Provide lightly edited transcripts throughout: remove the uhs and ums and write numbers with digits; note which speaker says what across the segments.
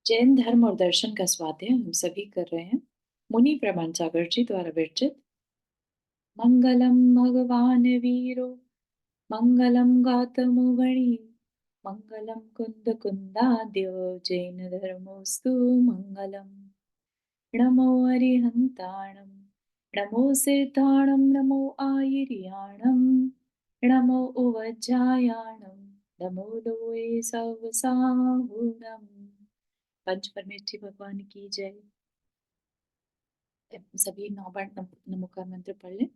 Speaker 1: जैन धर्म और दर्शन का स्वाध्याय हम सभी कर रहे हैं। मुनि प्रमाण सागर जी द्वारा विरचित। मंगलम भगवान वीरो मंगलम गौतमो गणी मंगलम कुंद कुंदाद्यो जैन धर्मोस्तु मंगलम। नमो अरिहंताणम नमो सिद्धाणम नमो आयर्याणम नमो उवज्जायाणम नमो लोए सवसाहुणम। पंच परमेष्ठी भगवान की जय। सभी 9 बार नमोकार मंत्र पढ़ लें।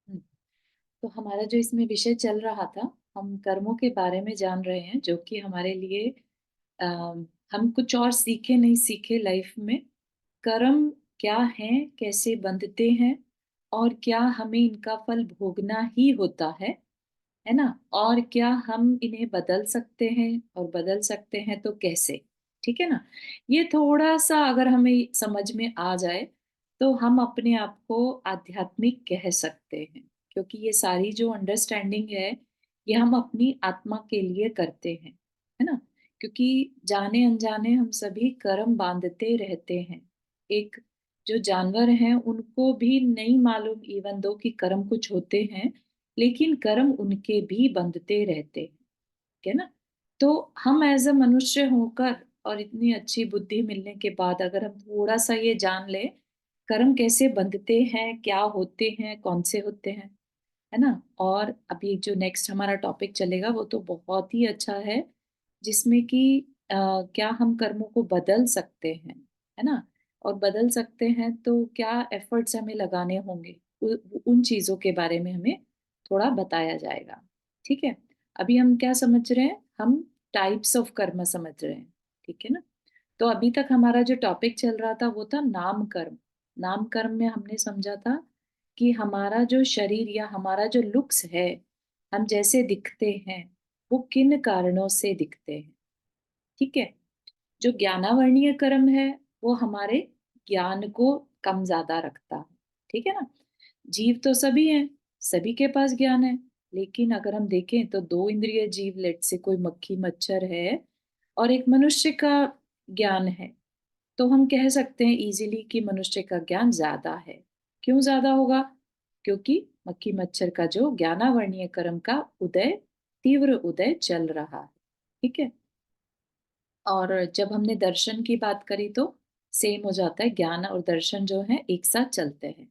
Speaker 1: हम्म, तो हमारा जो इसमें विषय चल रहा था, हम कर्मों के बारे में जान रहे हैं जो कि हमारे लिए हम कुछ और सीखे नहीं सीखे लाइफ में। कर्म क्या है, कैसे बंधते हैं और क्या हमें इनका फल भोगना ही होता है ना? और क्या हम इन्हें बदल सकते हैं और बदल सकते हैं तो कैसे? ठीक है ना? ये थोड़ा सा अगर हमें समझ में आ जाए तो हम अपने आप को आध्यात्मिक कह सकते हैं, क्योंकि ये सारी जो अंडरस्टैंडिंग है ये हम अपनी आत्मा के लिए करते हैं, है ना? क्योंकि जाने अनजाने हम सभी कर्म बांधते रहते हैं। एक जो जानवर हैं उनको भी नहीं मालूम, इवन दो कि कर्म कुछ होते हैं, लेकिन कर्म उनके भी बंधते रहते हैं, ठीक है ना? तो हम एज अ मनुष्य होकर और इतनी अच्छी बुद्धि मिलने के बाद अगर हम थोड़ा सा ये जान ले कर्म कैसे बंधते हैं, क्या होते हैं, कौन से होते हैं, है ना? और अभी जो नेक्स्ट हमारा टॉपिक चलेगा वो तो बहुत ही अच्छा है, जिसमें कि क्या हम कर्मों को बदल सकते हैं, है ना? और बदल सकते हैं तो क्या एफर्ट्स हमें लगाने होंगे, उन चीजों के बारे में हमें थोड़ा बताया जाएगा। ठीक है? अभी हम क्या समझ रहे हैं? हम टाइप्स ऑफ कर्म समझ रहे हैं। ठीक है ना? तो अभी तक हमारा जो टॉपिक चल रहा था वो था नाम कर्म। नाम कर्म में हमने समझा था कि हमारा जो शरीर या हमारा जो लुक्स है, हम जैसे दिखते हैं वो किन कारणों से दिखते हैं। ठीक है? जो ज्ञानावर्णीय कर्म है वो हमारे ज्ञान को कम ज्यादा रखता है। ठीक है ना? जीव तो सभी हैं, सभी के पास ज्ञान है, लेकिन अगर हम देखें तो दो इंद्रिय जीव, लेट से कोई मक्खी मच्छर है और एक मनुष्य का ज्ञान है, तो हम कह सकते हैं इजीली कि मनुष्य का ज्ञान ज्यादा है। क्यों ज्यादा होगा? क्योंकि मक्खी मच्छर का जो ज्ञानावर्णीय कर्म का उदय, तीव्र उदय चल रहा है। ठीक है? और जब हमने दर्शन की बात करी तो सेम हो जाता है, ज्ञान और दर्शन जो है एक साथ चलते हैं।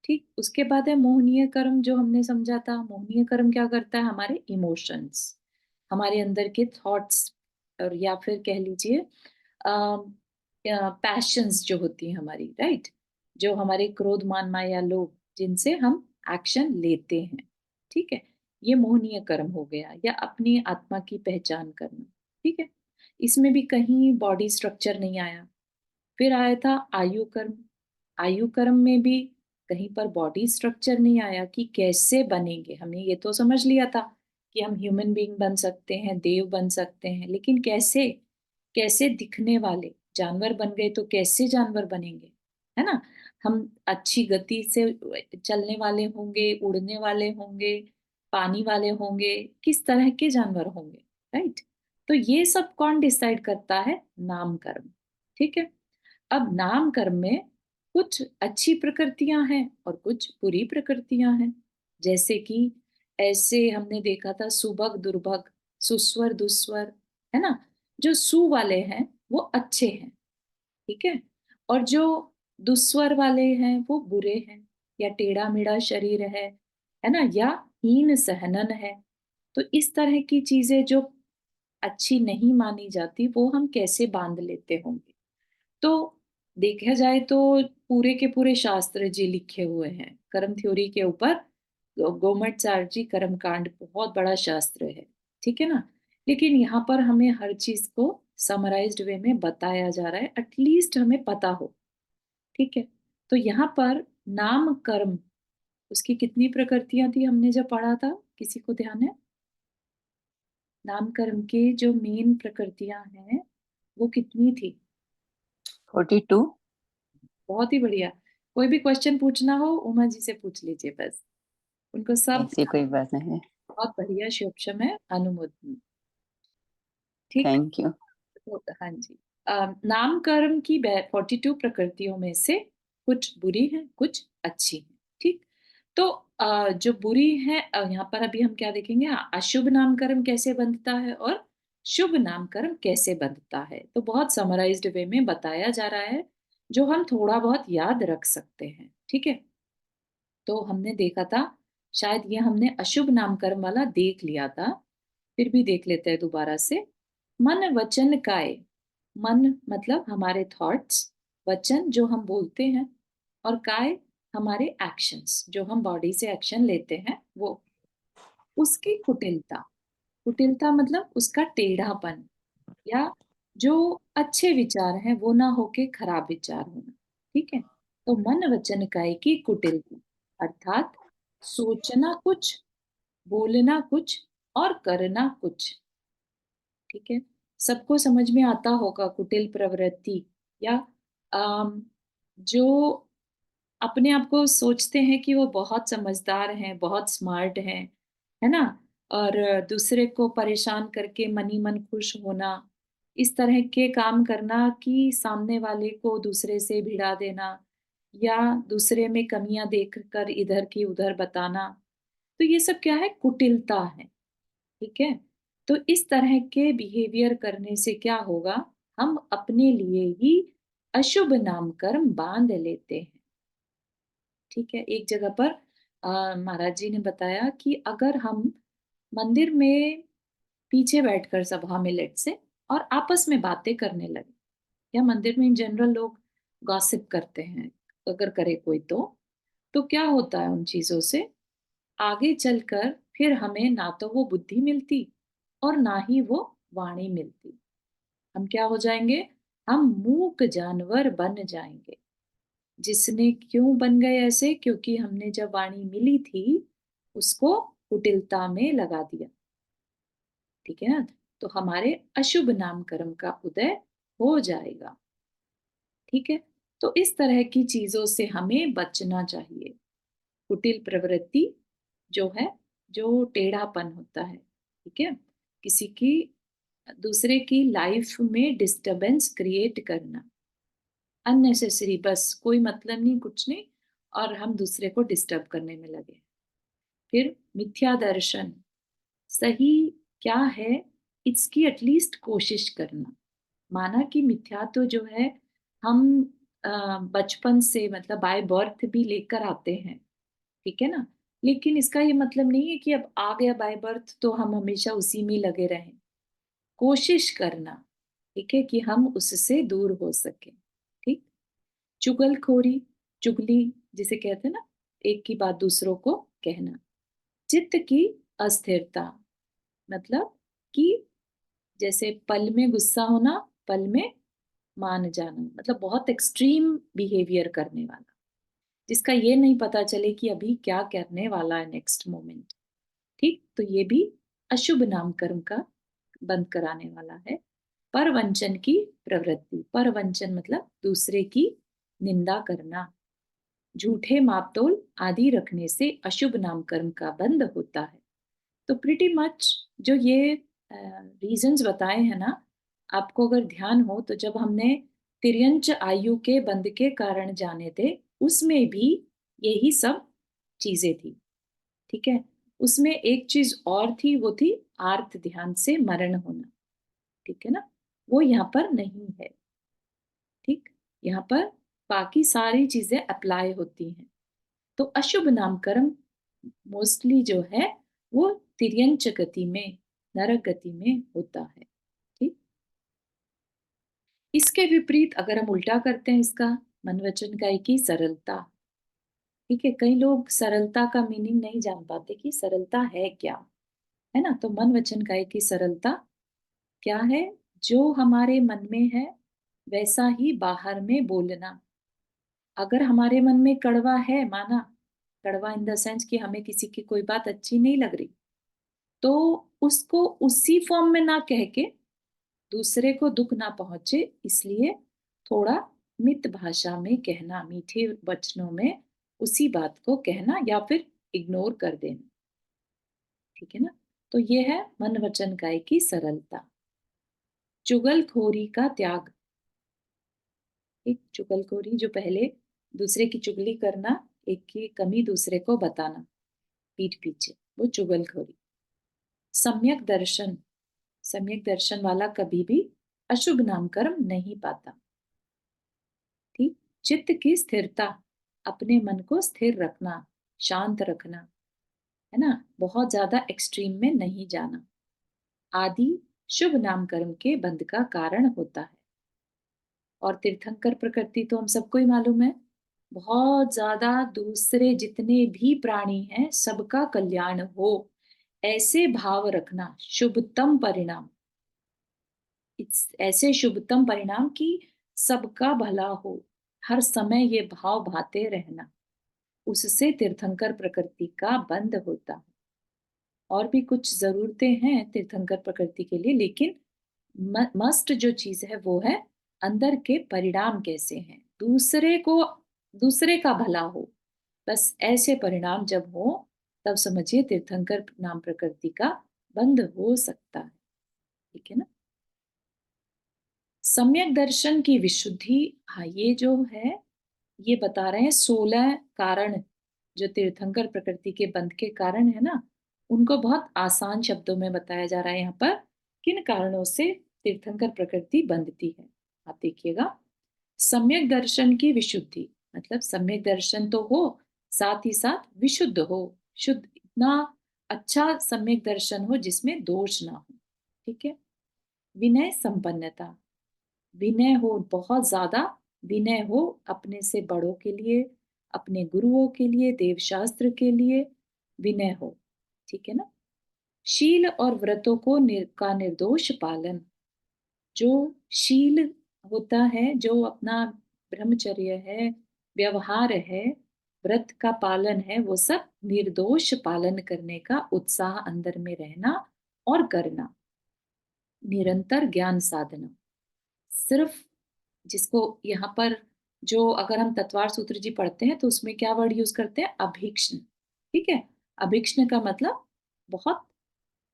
Speaker 1: ठीक, उसके बाद है मोहनीय कर्म, जो हमने समझा था। मोहनीय कर्म क्या करता है? हमारे इमोशंस, हमारे अंदर के थॉट्स, और या फिर कह लीजिए पैशंस जो होती है हमारी, राइट? जो हमारे क्रोध मान माया लोभ, जिनसे हम एक्शन लेते हैं। ठीक है? ये मोहनीय कर्म हो गया, या अपनी आत्मा की पहचान करना। ठीक है? इसमें भी कहीं बॉडी स्ट्रक्चर नहीं आया। फिर आया था आयु कर्म। आयु कर्म में भी कहीं पर बॉडी स्ट्रक्चर नहीं आया कि कैसे बनेंगे। हमने ये तो समझ लिया था कि हम ह्यूमन बीइंग बन सकते हैं, देव बन सकते हैं, लेकिन कैसे? कैसे दिखने वाले? जानवर बन गए तो कैसे जानवर बनेंगे, है ना? हम अच्छी गति से चलने वाले होंगे, उड़ने वाले होंगे, पानी वाले होंगे, किस तरह के जानवर होंगे, राइट? तो ये सब कौन डिसाइड करता है? नाम कर्म। ठीक है? अब नाम कर्म में कुछ अच्छी प्रकृतियां हैं और कुछ बुरी प्रकृतियां हैं। जैसे कि ऐसे हमने देखा था सुभग दुर्भग, सुस्वर दुस्वर, है ना? जो सु वाले हैं वो अच्छे हैं, ठीक है? और जो दुस्वर वाले हैं वो बुरे हैं, या टेढ़ा मेढ़ा शरीर है ना? या हीन सहनन है। तो इस तरह की चीजें जो अच्छी नहीं मानी जाती वो हम कैसे बांध लेते होंगे? तो देखा जाए तो पूरे के पूरे शास्त्र जी लिखे हुए हैं कर्म थ्योरी के ऊपर। गोमटाचार्य कर्म कांड बहुत बड़ा शास्त्र है, ठीक है ना? लेकिन यहाँ पर हमें हर चीज को समराइज्ड वे में बताया जा रहा है, एटलीस्ट हमें पता हो। ठीक है, तो यहाँ पर नाम कर्म, उसकी कितनी प्रकृतियां थी हमने जब पढ़ा था, किसी को ध्यान है? नाम कर्म के जो मेन प्रकृतियां हैं वो कितनी थी?
Speaker 2: 42।
Speaker 1: बहुत ही बढ़िया। कोई भी क्वेश्चन पूछना हो उमा जी से पूछ लीजिए बस, उनको सब।
Speaker 2: ऐसी कोई बात नहीं है।
Speaker 1: बहुत बढ़िया, शुभशम है, अनुमोदन। ठीक।
Speaker 2: Thank you.
Speaker 1: तो हाँ जी, नाम कर्म की 42 प्रकृतियों में से कुछ बुरी हैं, कुछ अच्छी हैं। ठीक। तो जो बुरी है, यहाँ पर अभी हम क्या देखेंगे, अशुभ नाम कर्म कैसे बनता है और शुभ नाम कर्म कैसे बनता है, तो बहुत समराइज्ड वे में बताया जा रहा है, जो हम थोड़ा बहुत याद रख सकते हैं। ठीक है, तो हमने देखा था, शायद ये हमने अशुभ नाम कर्म वाला देख लिया था, फिर भी देख लेते हैं दोबारा से। मन वचन काय, मन मतलब हमारे थॉट्स, वचन जो हम बोलते हैं, और काय हमारे एक्शंस, जो हम बॉडी से एक्शन लेते हैं वो, उसकी कुटिलता। कुटिलता मतलब उसका टेढ़ापन, या जो अच्छे विचार हैं वो ना होके खराब विचार होना। ठीक है, तो मन वचन काय की कुटिलता, अर्थात सोचना कुछ, बोलना कुछ और करना कुछ। ठीक है, सबको समझ में आता होगा कुटिल प्रवृत्ति, या जो अपने आप को सोचते हैं कि वो बहुत समझदार हैं, बहुत स्मार्ट हैं, है ना, और दूसरे को परेशान करके मनी मन खुश होना, इस तरह के काम करना कि सामने वाले को दूसरे से भिड़ा देना, या दूसरे में कमियां देखकर इधर की उधर बताना, तो ये सब क्या है, कुटिलता है। ठीक है, तो इस तरह के बिहेवियर करने से क्या होगा, हम अपने लिए ही अशुभ नाम कर्म बांध लेते हैं। ठीक है, एक जगह पर महाराज जी ने बताया कि अगर हम मंदिर में पीछे बैठकर सभा में लेट से और आपस में बातें करने लगे, या मंदिर में इन जनरल लोग गॉसिप करते हैं, अगर करे कोई, तो क्या होता है उन चीजों से, आगे चलकर फिर हमें ना तो वो बुद्धि मिलती और ना ही वो वाणी मिलती। हम क्या हो जाएंगे, हम मूक जानवर बन जाएंगे। जिसने क्यों बन गए ऐसे, क्योंकि हमने जब वाणी मिली थी उसको कुटिलता में लगा दिया। ठीक है ना, तो हमारे अशुभ नाम कर्म का उदय हो जाएगा। ठीक है, तो इस तरह की चीजों से हमें बचना चाहिए। कुटिल प्रवृत्ति जो है, जो टेढ़ापन होता है, ठीक है, किसी की, दूसरे की लाइफ में डिस्टरबेंस क्रिएट करना, अननेसेसरी, बस कोई मतलब नहीं, कुछ नहीं, और हम दूसरे को डिस्टर्ब करने में लगे। फिर मिथ्या दर्शन, सही क्या है इसकी एटलीस्ट कोशिश करना। माना कि मिथ्या तो जो है हम बचपन से, मतलब बाय बर्थ भी लेकर आते हैं। ठीक है ना, लेकिन इसका ये मतलब नहीं है कि अब आ गया बाय बर्थ तो हम हमेशा उसी में लगे रहें। कोशिश करना, ठीक है, कि हम उससे दूर हो सके। ठीक। चुगलखोरी, चुगली जिसे कहते हैं ना, एक की बात दूसरों को कहना। चित्त की अस्थिरता, मतलब कि जैसे पल में गुस्सा होना, पल में मान जाना, मतलब बहुत एक्सट्रीम बिहेवियर करने वाला, जिसका ये नहीं पता चले कि अभी क्या करने वाला है नेक्स्ट मोमेंट। ठीक, तो ये भी अशुभ नाम कर्म का बंद कराने वाला है। परवंचन की प्रवृत्ति, परवंचन मतलब दूसरे की निंदा करना, झूठे मापतोल आदि रखने से अशुभ नाम कर्म का बंध होता है। तो प्रिटी मच जो ये रीजंस बताए हैं ना, आपको अगर ध्यान हो तो जब हमने तिर्यंच आयु के बंध के कारण जाने थे, उसमें भी यही सब चीजें थी। ठीक है, उसमें एक चीज और थी, वो थी आर्त ध्यान से मरण होना। ठीक है ना, वो यहाँ पर नहीं है। ठीक, यहाँ पर बाकी सारी चीजें अप्लाई होती हैं। तो अशुभ नामकरण मोस्टली जो है वो तिर्यंच गति में, नरक गति में होता है। ठीक, इसके विपरीत अगर हम उल्टा करते हैं इसका, मन वचन काया की सरलता। ठीक है, कई लोग सरलता का मीनिंग नहीं जान पाते कि सरलता है क्या, है ना, तो मन वचन काया की सरलता क्या है, जो हमारे मन में है वैसा ही बाहर में बोलना। अगर हमारे मन में कड़वा है, माना कड़वा इन द सेंस कि हमें किसी की कोई बात अच्छी नहीं लग रही, तो उसको उसी फॉर्म में ना कह के दूसरे को दुख ना पहुंचे, इसलिए थोड़ा मित भाषा में कहना, मीठे वचनों में उसी बात को कहना या फिर इग्नोर कर देना। ठीक है ना? तो ये है मन वचन काया की सरलता। चुगलखोरी का त्याग। एक चुगलखोरी जो पहले दूसरे की चुगली करना, एक की कमी दूसरे को बताना पीठ पीछे, वो चुगलखोरी। सम्यक दर्शन। सम्यक दर्शन वाला कभी भी अशुभ नाम कर्म नहीं पाता। ठीक। चित्त की स्थिरता, अपने मन को स्थिर रखना, शांत रखना, है ना, बहुत ज्यादा एक्सट्रीम में नहीं जाना। आदि शुभ नाम कर्म के बंध का कारण होता है। और तीर्थंकर प्रकृति तो हम सबको ही मालूम है, बहुत ज्यादा दूसरे जितने भी प्राणी हैं सबका कल्याण हो, ऐसे भाव रखना, शुभतम परिणाम, ऐसे शुभतम परिणाम की सबका भला हो, हर समय ये भाव भाते रहना, उससे तीर्थंकर प्रकृति का बंध होता है। और भी कुछ जरूरतें हैं तीर्थंकर प्रकृति के लिए, लेकिन मस्ट जो चीज है वो है अंदर के परिणाम कैसे हैं, दूसरे को, दूसरे का भला हो, बस ऐसे परिणाम जब हो तब समझिए तीर्थंकर नाम प्रकृति का बंध हो सकता है। ठीक है ना? सम्यक दर्शन की विशुद्धि, हाँ ये जो है, ये बता रहे हैं 16 कारण जो तीर्थंकर प्रकृति के बंध के कारण है ना, उनको बहुत आसान शब्दों में बताया जा रहा है यहाँ पर, किन कारणों से तीर्थंकर प्रकृति बंधती है। आप देखिएगा, सम्यक दर्शन की विशुद्धि, मतलब सम्यक दर्शन तो हो, साथ ही साथ विशुद्ध हो, शुद्ध, इतना अच्छा सम्यक दर्शन हो जिसमें दोष ना हो। ठीक है। विनय संपन्नता, विनय हो, बहुत ज्यादा विनय हो, अपने से बड़ों के लिए, अपने गुरुओं के लिए, देव शास्त्र के लिए विनय हो। ठीक है ना? शील और व्रतों को का निर्दोष पालन, जो शील होता है, जो अपना ब्रह्मचर्य है, व्यवहार है, व्रत का पालन है, वो सब निर्दोष पालन करने का उत्साह अंदर में रहना और करना। निरंतर ज्ञान साधना, सिर्फ जिसको यहाँ पर, जो अगर हम तत्वार सूत्र जी पढ़ते हैं तो उसमें क्या वर्ड यूज करते हैं, अभीक्ष्ण। ठीक है। अभीक्ष्ण का मतलब बहुत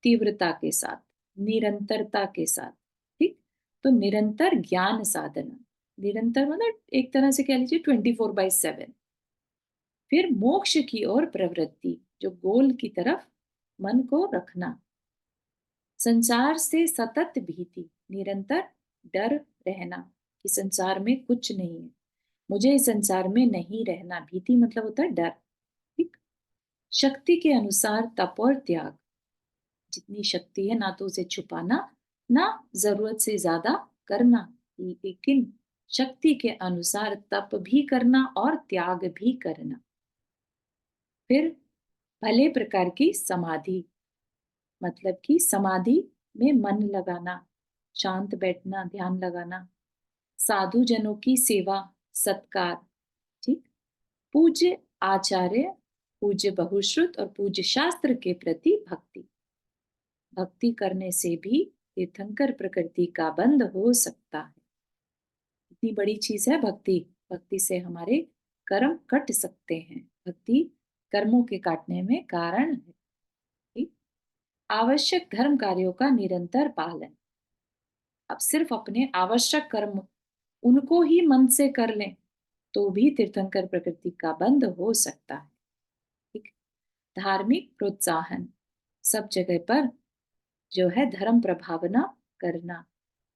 Speaker 1: तीव्रता के साथ, निरंतरता के साथ। ठीक। तो निरंतर ज्ञान साधना, निरंतर मतलब एक तरह से कह लीजिए 24/7। फिर मोक्ष की ओर प्रवृत्ति, जो गोल की तरफ मन को रखना। संसार से सतत भीति, निरंतर डर रहना कि संसार में कुछ नहीं है, मुझे इस संसार में नहीं रहना। भीति मतलब होता है डर। ठीक। शक्ति के अनुसार तप और त्याग, जितनी शक्ति है ना तो उसे छुपाना, ना जरूरत से ज्यादा करना, लेकिन शक्ति के अनुसार तप भी करना और त्याग भी करना। फिर भले प्रकार की समाधि, मतलब कि समाधि में मन लगाना, शांत बैठना, ध्यान लगाना। साधु जनों की सेवा, सत्कार। ठीक। पूज्य आचार्य, पूज्य बहुश्रुत और पूज्य शास्त्र के प्रति भक्ति, भक्ति करने से भी तीर्थंकर प्रकृति का बंध हो सकता है। इतनी बड़ी चीज है भक्ति, भक्ति से हमारे कर्म कट सकते हैं, भक्ति कर्मों के काटने में कारण है। ठीक? आवश्यक धर्म कार्यों का निरंतर पालन, अब सिर्फ अपने आवश्यक कर्म उनको ही मन से कर लें तो भी तीर्थंकर प्रकृति का बंध हो सकता है। ठीक। धार्मिक प्रोत्साहन, सब जगह पर जो है धर्म प्रभावना करना,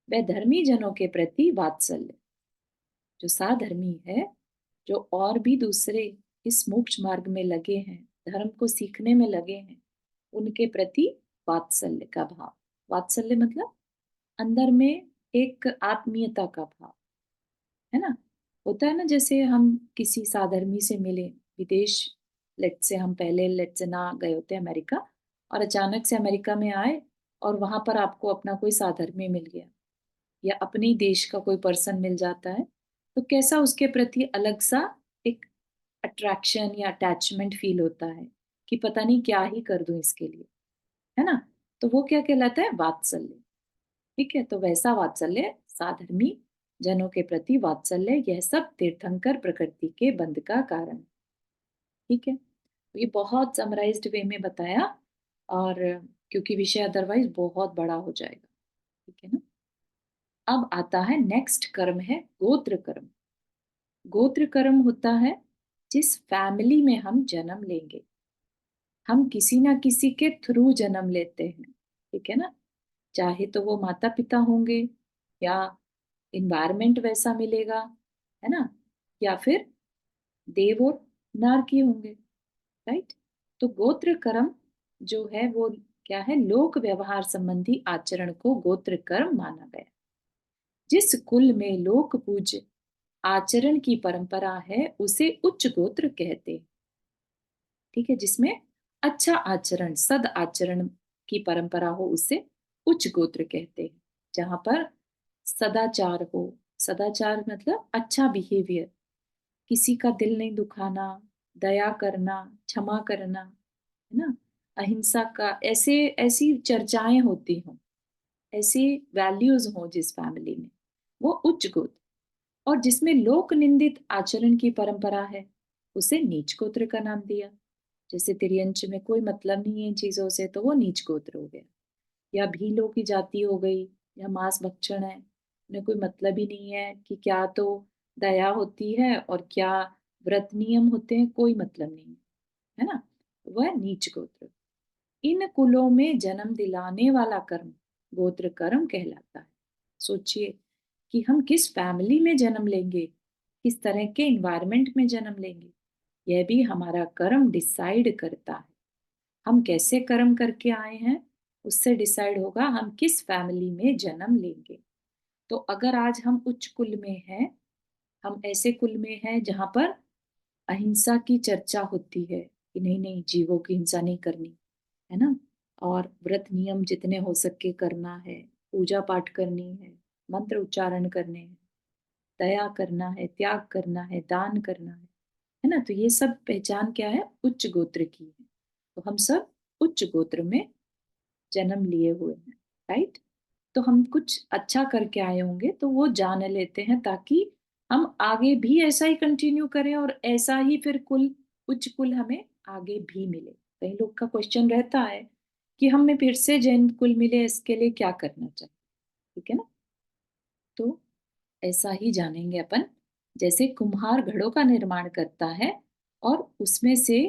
Speaker 1: वह धर्मी जनों के प्रति वात्सल्य, जो साधर्मी है, जो और भी दूसरे इस मोक्ष मार्ग में लगे हैं, धर्म को सीखने में लगे हैं, उनके प्रति वात्सल्य का भाव। वात्सल्य मतलब अंदर में एक आत्मीयता का भाव, है ना? होता है ना, जैसे हम किसी साधर्मी से मिले विदेश, लेट से हम पहले लेट से ना गए होते अमेरिका, और अचानक से अमेरिका में आए और वहां पर आपको अपना कोई साधर्मी मिल गया, या अपने ही देश का कोई पर्सन मिल जाता है, तो कैसा उसके प्रति अलग सा एक अट्रैक्शन या अटैचमेंट फील होता है कि पता नहीं क्या ही कर दूं इसके लिए, है ना? तो वो क्या कहलाता है? वात्सल्य। ठीक है, तो वैसा वात्सल्य, साधर्मी जनों के प्रति वात्सल्य, यह सब तीर्थंकर प्रकृति के बंध का कारण है। ठीक है, तो ये बहुत समराइज्ड वे में बताया, और क्योंकि विषय अदरवाइज बहुत बड़ा हो जाएगा। ठीक है ना? अब आता है नेक्स्ट कर्म, है गोत्र कर्म। गोत्र कर्म होता है जिस फैमिली में हम जन्म लेंगे, हम किसी ना किसी के थ्रू जन्म लेते हैं। ठीक है ना? चाहे तो वो माता पिता होंगे, या इन्वायरमेंट वैसा मिलेगा, है ना, या फिर देव और नारकी होंगे। राइट? तो गोत्र कर्म जो है वो क्या है? लोक व्यवहार संबंधी आचरण को गोत्र कर्म माना गया। जिस कुल में लोक पूज्य आचरण की परंपरा है उसे उच्च गोत्र कहते हैं। ठीक है, जिसमें अच्छा आचरण, सद आचरण की परंपरा हो उसे उच्च गोत्र कहते हैं। जहां पर सदाचार हो, सदाचार मतलब अच्छा बिहेवियर, किसी का दिल नहीं दुखाना, दया करना, क्षमा करना, है ना, अहिंसा का, ऐसे ऐसी चर्चाएं होती हों, ऐसी वैल्यूज हों जिस फैमिली में, वो उच्च गोत्र। और जिसमें लोक निंदित आचरण की परंपरा है उसे नीच गोत्र का नाम दिया। जैसे तिर्यंच में कोई मतलब नहीं है इन चीजों से, तो वो नीच गोत्र हो गया। या भीलों की जाति हो गई, या मांस भक्षण है, उन्हें कोई मतलब ही नहीं है कि क्या तो दया होती है और क्या व्रत नियम होते हैं, कोई मतलब नहीं है ना, वह नीच गोत्र। इन कुलों में जन्म दिलाने वाला कर्म गोत्र कर्म कहलाता है। सोचिए कि हम किस फैमिली में जन्म लेंगे, किस तरह के इन्वायरमेंट में जन्म लेंगे, यह भी हमारा कर्म डिसाइड करता है। हम कैसे कर्म करके आए हैं उससे डिसाइड होगा हम किस फैमिली में जन्म लेंगे। तो अगर आज हम उच्च कुल में हैं, हम ऐसे कुल में हैं जहां पर अहिंसा की चर्चा होती है कि नहीं नहीं, जीवों की हिंसा नहीं करनी, है ना, और व्रत नियम जितने हो सके करना है, पूजा पाठ करनी है, मंत्र उच्चारण करने हैं, दया करना है, त्याग करना है, दान करना है ना, तो ये सब पहचान क्या है? उच्च गोत्र की है। तो हम सब उच्च गोत्र में जन्म लिए हुए हैं। राइट? तो हम कुछ अच्छा करके आए होंगे तो वो जान लेते हैं, ताकि हम आगे भी ऐसा ही कंटिन्यू करें और ऐसा ही फिर कुल, उच्च कुल हमें आगे भी मिले। कई लोग का क्वेश्चन रहता है कि हमें फिर से जैन कुल मिले, इसके लिए क्या करना चाहिए? ठीक है ना? तो ऐसा ही जानेंगे अपन। जैसे कुम्हार घड़ों का निर्माण करता है, और उसमें से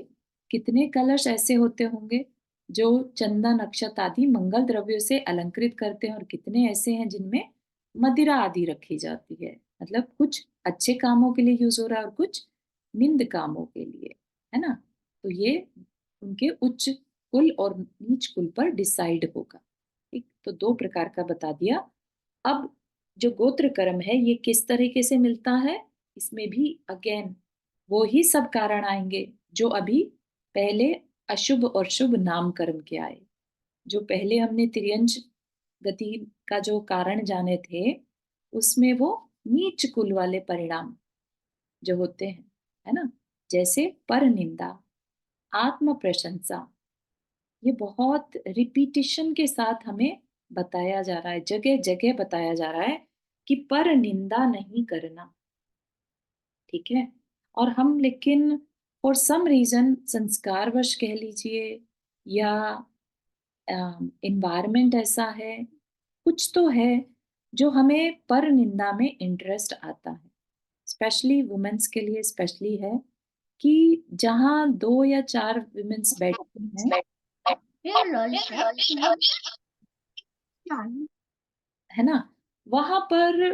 Speaker 1: कितने कलश ऐसे होते होंगे जो चंदन अक्षत आदि मंगल द्रव्यों से अलंकृत करते हैं, और कितने ऐसे हैं जिनमें मदिरा आदि रखी जाती है। मतलब कुछ अच्छे कामों के लिए यूज हो रहा है और कुछ निंद कामों के लिए, है ना? तो ये उनके उच्च कुल और नीच कुल पर डिसाइड होगा। ठीक, तो दो प्रकार का बता दिया। अब जो गोत्र कर्म है ये किस तरीके से मिलता है, इसमें भी अगेन वो ही सब कारण आएंगे जो अभी पहले अशुभ और शुभ नाम कर्म के आए। जो पहले हमने त्रियंच गति का जो कारण जाने थे, उसमें वो नीच कुल वाले परिणाम जो होते हैं, है ना, जैसे पर निंदा, आत्म प्रशंसा, ये बहुत रिपीटिशन के साथ हमें बताया जा रहा है, जगह जगह बताया जा रहा है कि पर निंदा नहीं करना। ठीक है? और हम लेकिन फॉर सम रीजन, संस्कारवश कह लीजिए, या इन्वायरमेंट ऐसा है, कुछ तो है जो हमें पर निंदा में इंटरेस्ट आता है। स्पेशली वुमेन्स के लिए स्पेशली है कि जहाँ दो या चार वुमेन्स बैठती हैं, है ना, वहां पर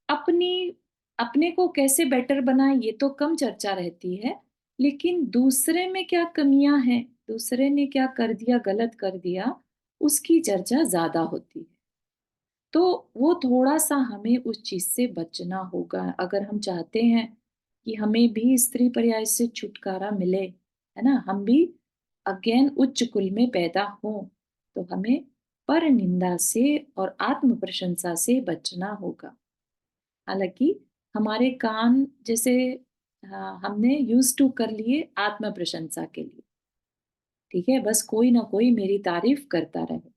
Speaker 1: अपनी, अपने को कैसे बेटर बनाए ये तो कम चर्चा रहती है, लेकिन दूसरे में क्या कमियां हैं, दूसरे ने क्या कर दिया, गलत कर दिया, उसकी चर्चा ज्यादा होती है। तो वो थोड़ा सा हमें उस चीज से बचना होगा अगर हम चाहते हैं कि हमें भी स्त्री पर्याय से छुटकारा मिले, है ना, हम भी अगेन उच्च कुल में पैदा हों। तो हमें पर निंदा से और आत्म प्रशंसा से बचना होगा। हालांकि हमारे कान जैसे हमने यूज टू कर लिए आत्म प्रशंसा के लिए, ठीक है, बस कोई ना कोई मेरी तारीफ करता रहे,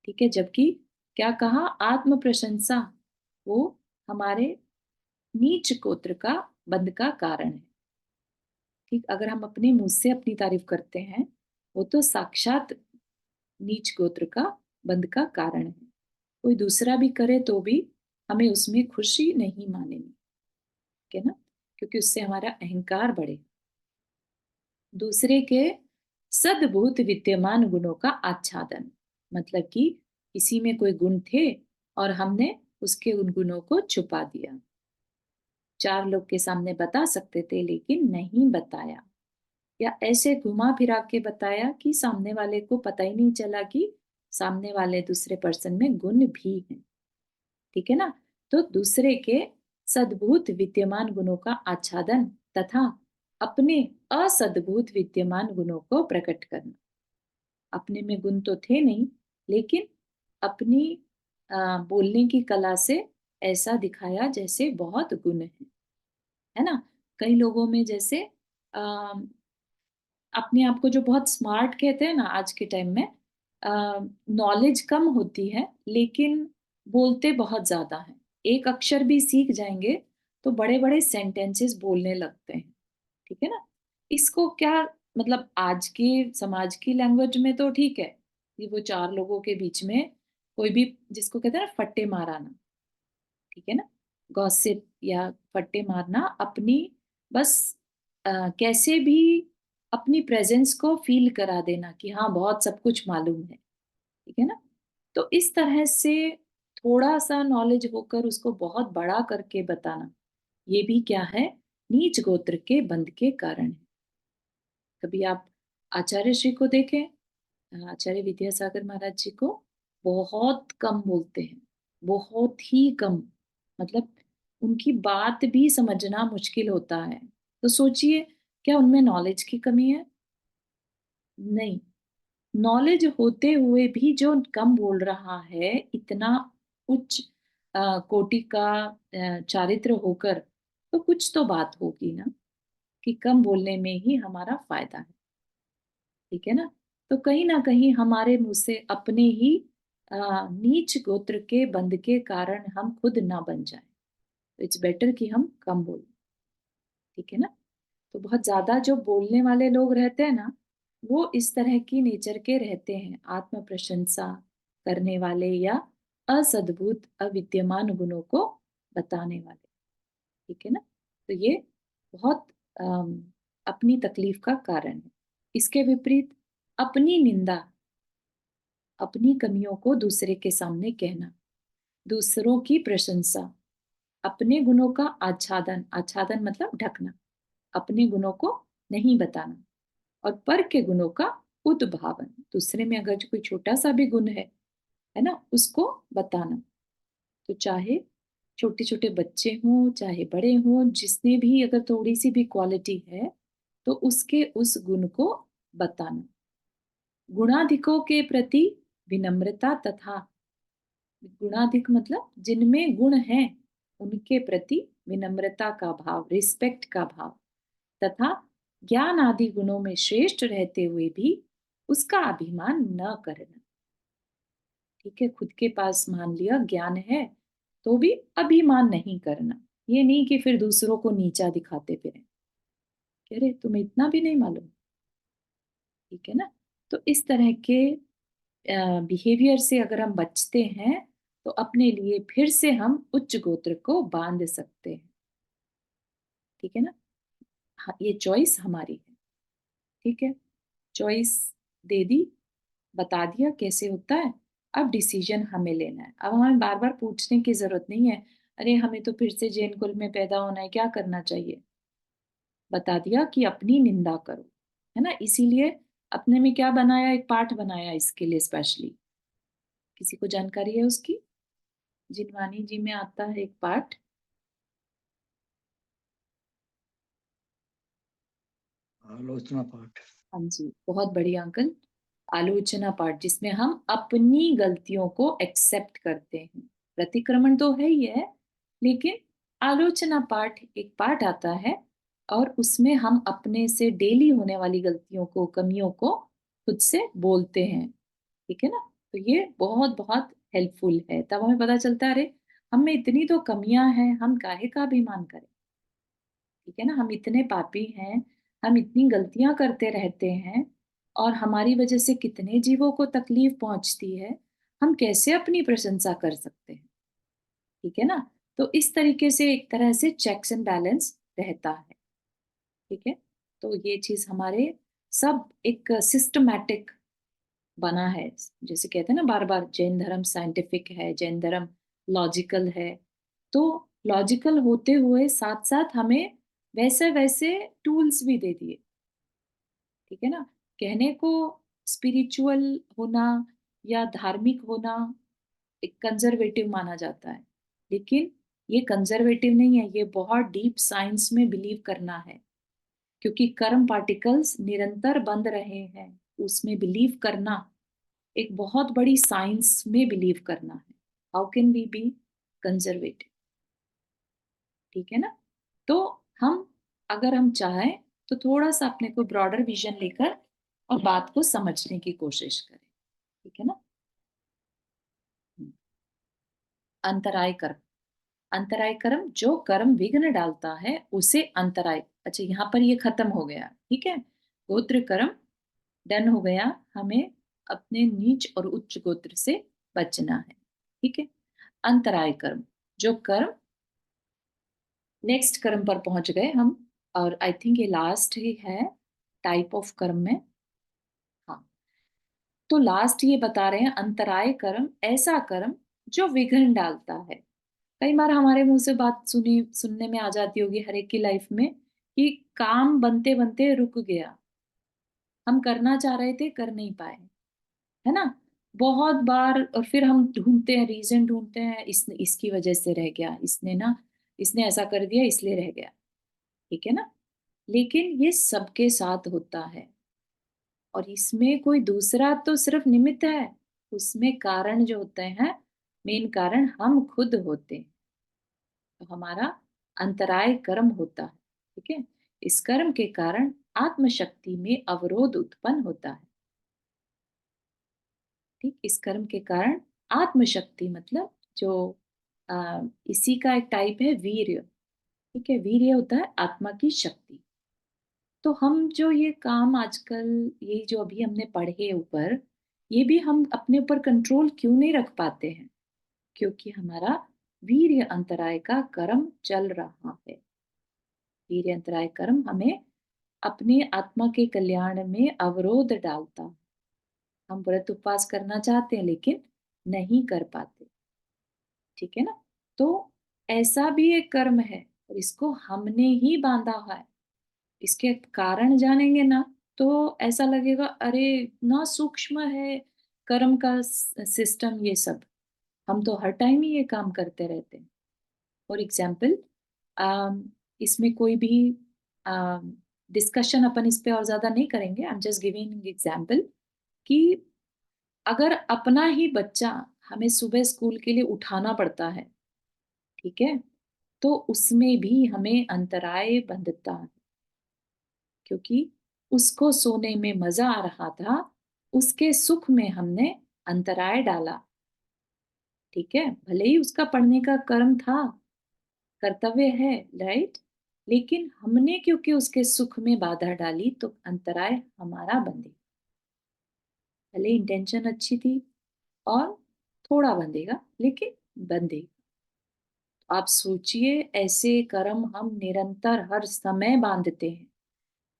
Speaker 1: ठीक है, जबकि क्या कहा, आत्म प्रशंसा वो हमारे नीच गोत्र का बंध का कारण है। ठीक, अगर हम अपने मुंह से अपनी तारीफ करते हैं, वो तो साक्षात नीच गोत्र का बंध का कारण है। कोई दूसरा भी करे तो भी हमें उसमें खुशी नहीं मानेंगे, ठीक है ना, क्योंकि उससे हमारा अहंकार बढ़े। दूसरे के सद्भूत विद्यमान गुणों का आच्छादन, मतलब कि किसी में कोई गुण थे और हमने उसके उन गुणों को छुपा दिया। चार लोग के सामने बता सकते थे लेकिन नहीं बताया, या ऐसे घुमा फिरा के बताया कि सामने वाले को पता ही नहीं चला कि सामने वाले दूसरे पर्सन में गुण भी हैं, ठीक है ना। तो दूसरे के सद्भूत विद्यमान गुणों का आच्छादन तथा अपने असद्भूत विद्यमान गुणों को प्रकट करना। अपने में गुण तो थे नहीं, लेकिन अपनी बोलने की कला से ऐसा दिखाया जैसे बहुत गुण है ना। कई लोगों में जैसे अपने आप को जो बहुत स्मार्ट कहते हैं ना आज के टाइम में, नॉलेज कम होती है लेकिन बोलते बहुत ज्यादा हैं। एक अक्षर भी सीख जाएंगे तो बड़े बड़े सेंटेंसेस बोलने लगते हैं, ठीक है ना। इसको क्या मतलब, आज के समाज की लैंग्वेज में तो ठीक है कि वो चार लोगों के बीच में कोई भी, जिसको कहते हैं ना फट्टे माराना, ठीक है ना, गॉसिप या फट्टे मारना, अपनी बस कैसे भी अपनी प्रेजेंस को फील करा देना कि हाँ बहुत सब कुछ मालूम है, ठीक है ना। तो इस तरह से थोड़ा सा नॉलेज होकर उसको बहुत बड़ा करके बताना, ये भी क्या है, नीच गोत्र के बंध के कारण है। कभी आप आचार्य श्री को देखें, आचार्य विद्यासागर महाराज जी को, बहुत कम बोलते हैं, बहुत ही कम, मतलब उनकी बात भी समझना मुश्किल होता है। तो सोचिए, क्या उनमें नॉलेज की कमी है? नहीं, नॉलेज होते हुए भी जो कम बोल रहा है, इतना उच्च कोटि का चारित्र होकर, तो कुछ तो बात होगी ना, कि कम बोलने में ही हमारा फायदा है, ठीक है ना। तो कहीं ना कहीं हमारे मुंह से अपने ही नीच गोत्र के बंध के कारण हम खुद ना बन जाएं, तो इट्स बेटर कि हम कम बोलें, ठीक है ना। तो बहुत ज्यादा जो बोलने वाले लोग रहते हैं ना, वो इस तरह की नेचर के रहते हैं, आत्म प्रशंसा करने वाले या असद्भुत अविद्यमान गुणों को बताने वाले, ठीक है ना। तो ये बहुत अपनी तकलीफ का कारण है। इसके विपरीत अपनी निंदा, अपनी कमियों को दूसरे के सामने कहना, दूसरों की प्रशंसा, अपने गुणों का आच्छादन, आच्छादन मतलब ढकना, अपने गुणों को नहीं बताना, और पर के गुणों का उद्भावन, दूसरे में अगर जो कोई छोटा सा भी गुण है ना, उसको बताना। तो चाहे छोटे छोटे बच्चे हों चाहे बड़े हों, जिसने भी अगर थोड़ी सी भी क्वालिटी है, तो उसके उस गुण को बताना। गुणाधिकों के प्रति विनम्रता तथा, गुणाधिक मतलब जिनमें गुण है उनके प्रति विनम्रता का भाव, रिस्पेक्ट का भाव, तथा ज्ञान आदि गुणों में श्रेष्ठ रहते हुए भी उसका अभिमान न करना, ठीक है। खुद के पास मान लिया ज्ञान है तो भी अभिमान नहीं करना, ये नहीं कि फिर दूसरों को नीचा दिखाते फिरें, कह रहे तुम्हें इतना भी नहीं मालूम, ठीक है ना। तो इस तरह के बिहेवियर से अगर हम बचते हैं, तो अपने लिए फिर से हम उच्च गोत्र को बांध सकते हैं, ठीक है ना। हाँ, ये चॉइस हमारी है, ठीक है। चॉइस दे दी, बता दिया कैसे होता है, अब डिसीजन हमें लेना है। अब हमें बार बार पूछने की जरूरत नहीं है, अरे हमें तो फिर से जैन कुल में पैदा होना है, क्या करना चाहिए, बता दिया कि अपनी निंदा करो, है ना। इसीलिए अपने में क्या बनाया, एक पाठ बनाया इसके लिए स्पेशली। किसी को जानकारी है उसकी? जिनवानी जी में आता है एक पाठ।
Speaker 3: आलोचना पाठ।
Speaker 1: हाँ जी, बहुत बढ़िया अंकल। आलोचना पाठ जिसमें हम अपनी गलतियों को एक्सेप्ट करते हैं। प्रतिक्रमण तो है ही है, लेकिन आलोचना पाठ एक पाठ आता है और उसमें हम अपने से डेली होने वाली गलतियों को, कमियों को खुद से बोलते हैं। ठीक है ना? तो ये बहुत बहुत हेल्पफुल है। तब हमें पता चलता है, अरे हम में इतनी तो कमियां हैं, हम काहे का अभिमान करें। ठीक है ना? हम इतने पापी हैं, हम इतनी गलतियां करते रहते हैं और हमारी वजह से कितने जीवों को तकलीफ पहुंचती है, हम कैसे अपनी प्रशंसा कर सकते हैं। ठीक है ना? तो इस तरीके से एक तरह से चेक्स एंड बैलेंस रहता है। ठीक है? तो ये चीज हमारे सब एक सिस्टमैटिक बना है। जैसे कहते हैं ना बार बार, जैन धर्म साइंटिफिक है, जैन धर्म लॉजिकल है। तो लॉजिकल होते हुए साथ साथ हमें वैसे वैसे टूल्स भी दे दिए। ठीक है ना? कहने को स्पिरिचुअल होना या धार्मिक होना एक कंजर्वेटिव माना जाता है, लेकिन ये कंजर्वेटिव नहीं है, ये बहुत डीप साइंस में बिलीव करना है। क्योंकि कर्म पार्टिकल्स निरंतर बंध रहे हैं, उसमें बिलीव करना एक बहुत बड़ी साइंस में बिलीव करना है। How can we be conservative? ठीक है ना? तो हम, अगर हम चाहें तो थोड़ा सा अपने को ब्रॉडर विजन लेकर और बात को समझने की कोशिश करें। ठीक है ना? अंतराय कर्म। अंतराय कर्म, जो कर्म विघ्न डालता है उसे अंतराय। अच्छा, यहाँ पर ये खत्म हो गया। ठीक है? गोत्र कर्म डन हो गया। हमें अपने नीच और उच्च गोत्र से बचना है। ठीक है? अंतराय कर्म, जो कर्म, नेक्स्ट कर्म पर पहुंच गए हम। और आई थिंक ये लास्ट ही है टाइप ऑफ कर्म में। हाँ, तो लास्ट ये बता रहे हैं, अंतराय कर्म ऐसा कर्म जो विघ्न डालता है। कई बार हमारे मुंह से बात सुनने में आ जाती होगी हर एक की लाइफ में कि काम बनते बनते रुक गया, हम करना चाह रहे थे कर नहीं पाए। है ना? बहुत बार। और फिर हम ढूंढते हैं, रीजन ढूंढते हैं, इसकी वजह से रह गया, इसने ऐसा कर दिया इसलिए रह गया। ठीक है ना? लेकिन ये सबके साथ होता है और इसमें कोई दूसरा तो सिर्फ निमित्त है। उसमें कारण जो होते हैं, मेन कारण हम खुद होते हैं। तो हमारा अंतराय कर्म होता है। ठीक है? इस कर्म के कारण आत्मशक्ति में अवरोध उत्पन्न होता है। ठीक, इस कर्म के कारण आत्मशक्ति मतलब जो इसी का एक टाइप है वीर्य। ठीक है? वीर्य होता है आत्मा की शक्ति। तो हम जो ये काम आजकल, ये जो अभी हमने पढ़े ऊपर, ये भी हम अपने ऊपर कंट्रोल क्यों नहीं रख पाते हैं? क्योंकि हमारा वीर्य अंतराय का कर्म चल रहा है। वीर्य अंतराय कर्म हमें अपने आत्मा के कल्याण में अवरोध डालता है। हम व्रत उपवास करना चाहते हैं लेकिन नहीं कर पाते। ठीक है ना? तो ऐसा भी एक कर्म है और इसको हमने ही बांधा हुआ है। इसके कारण जानेंगे ना तो ऐसा लगेगा, अरे ना सूक्ष्म है कर्म का सिस्टम ये सब। हम तो हर टाइम ही ये काम करते रहते हैं। फॉर एग्जाम्पल, इसमें कोई भी डिस्कशन अपन इस पे और ज्यादा नहीं करेंगे। I am just giving example कि अगर अपना ही बच्चा हमें सुबह स्कूल के लिए उठाना पड़ता है, ठीक है, तो उसमें भी हमें अंतराय बंधता है। क्योंकि उसको सोने में मजा आ रहा था, उसके सुख में हमने अंतराय डाला। ठीक है? भले ही उसका पढ़ने का कर्म था, कर्तव्य है, राइट, लेकिन हमने क्योंकि उसके सुख में बाधा डाली तो अंतराय हमारा बंधे। भले इंटेंशन अच्छी थी और थोड़ा बंधेगा, लेकिन बंधेगा। आप सोचिए, ऐसे कर्म हम निरंतर हर समय बांधते हैं।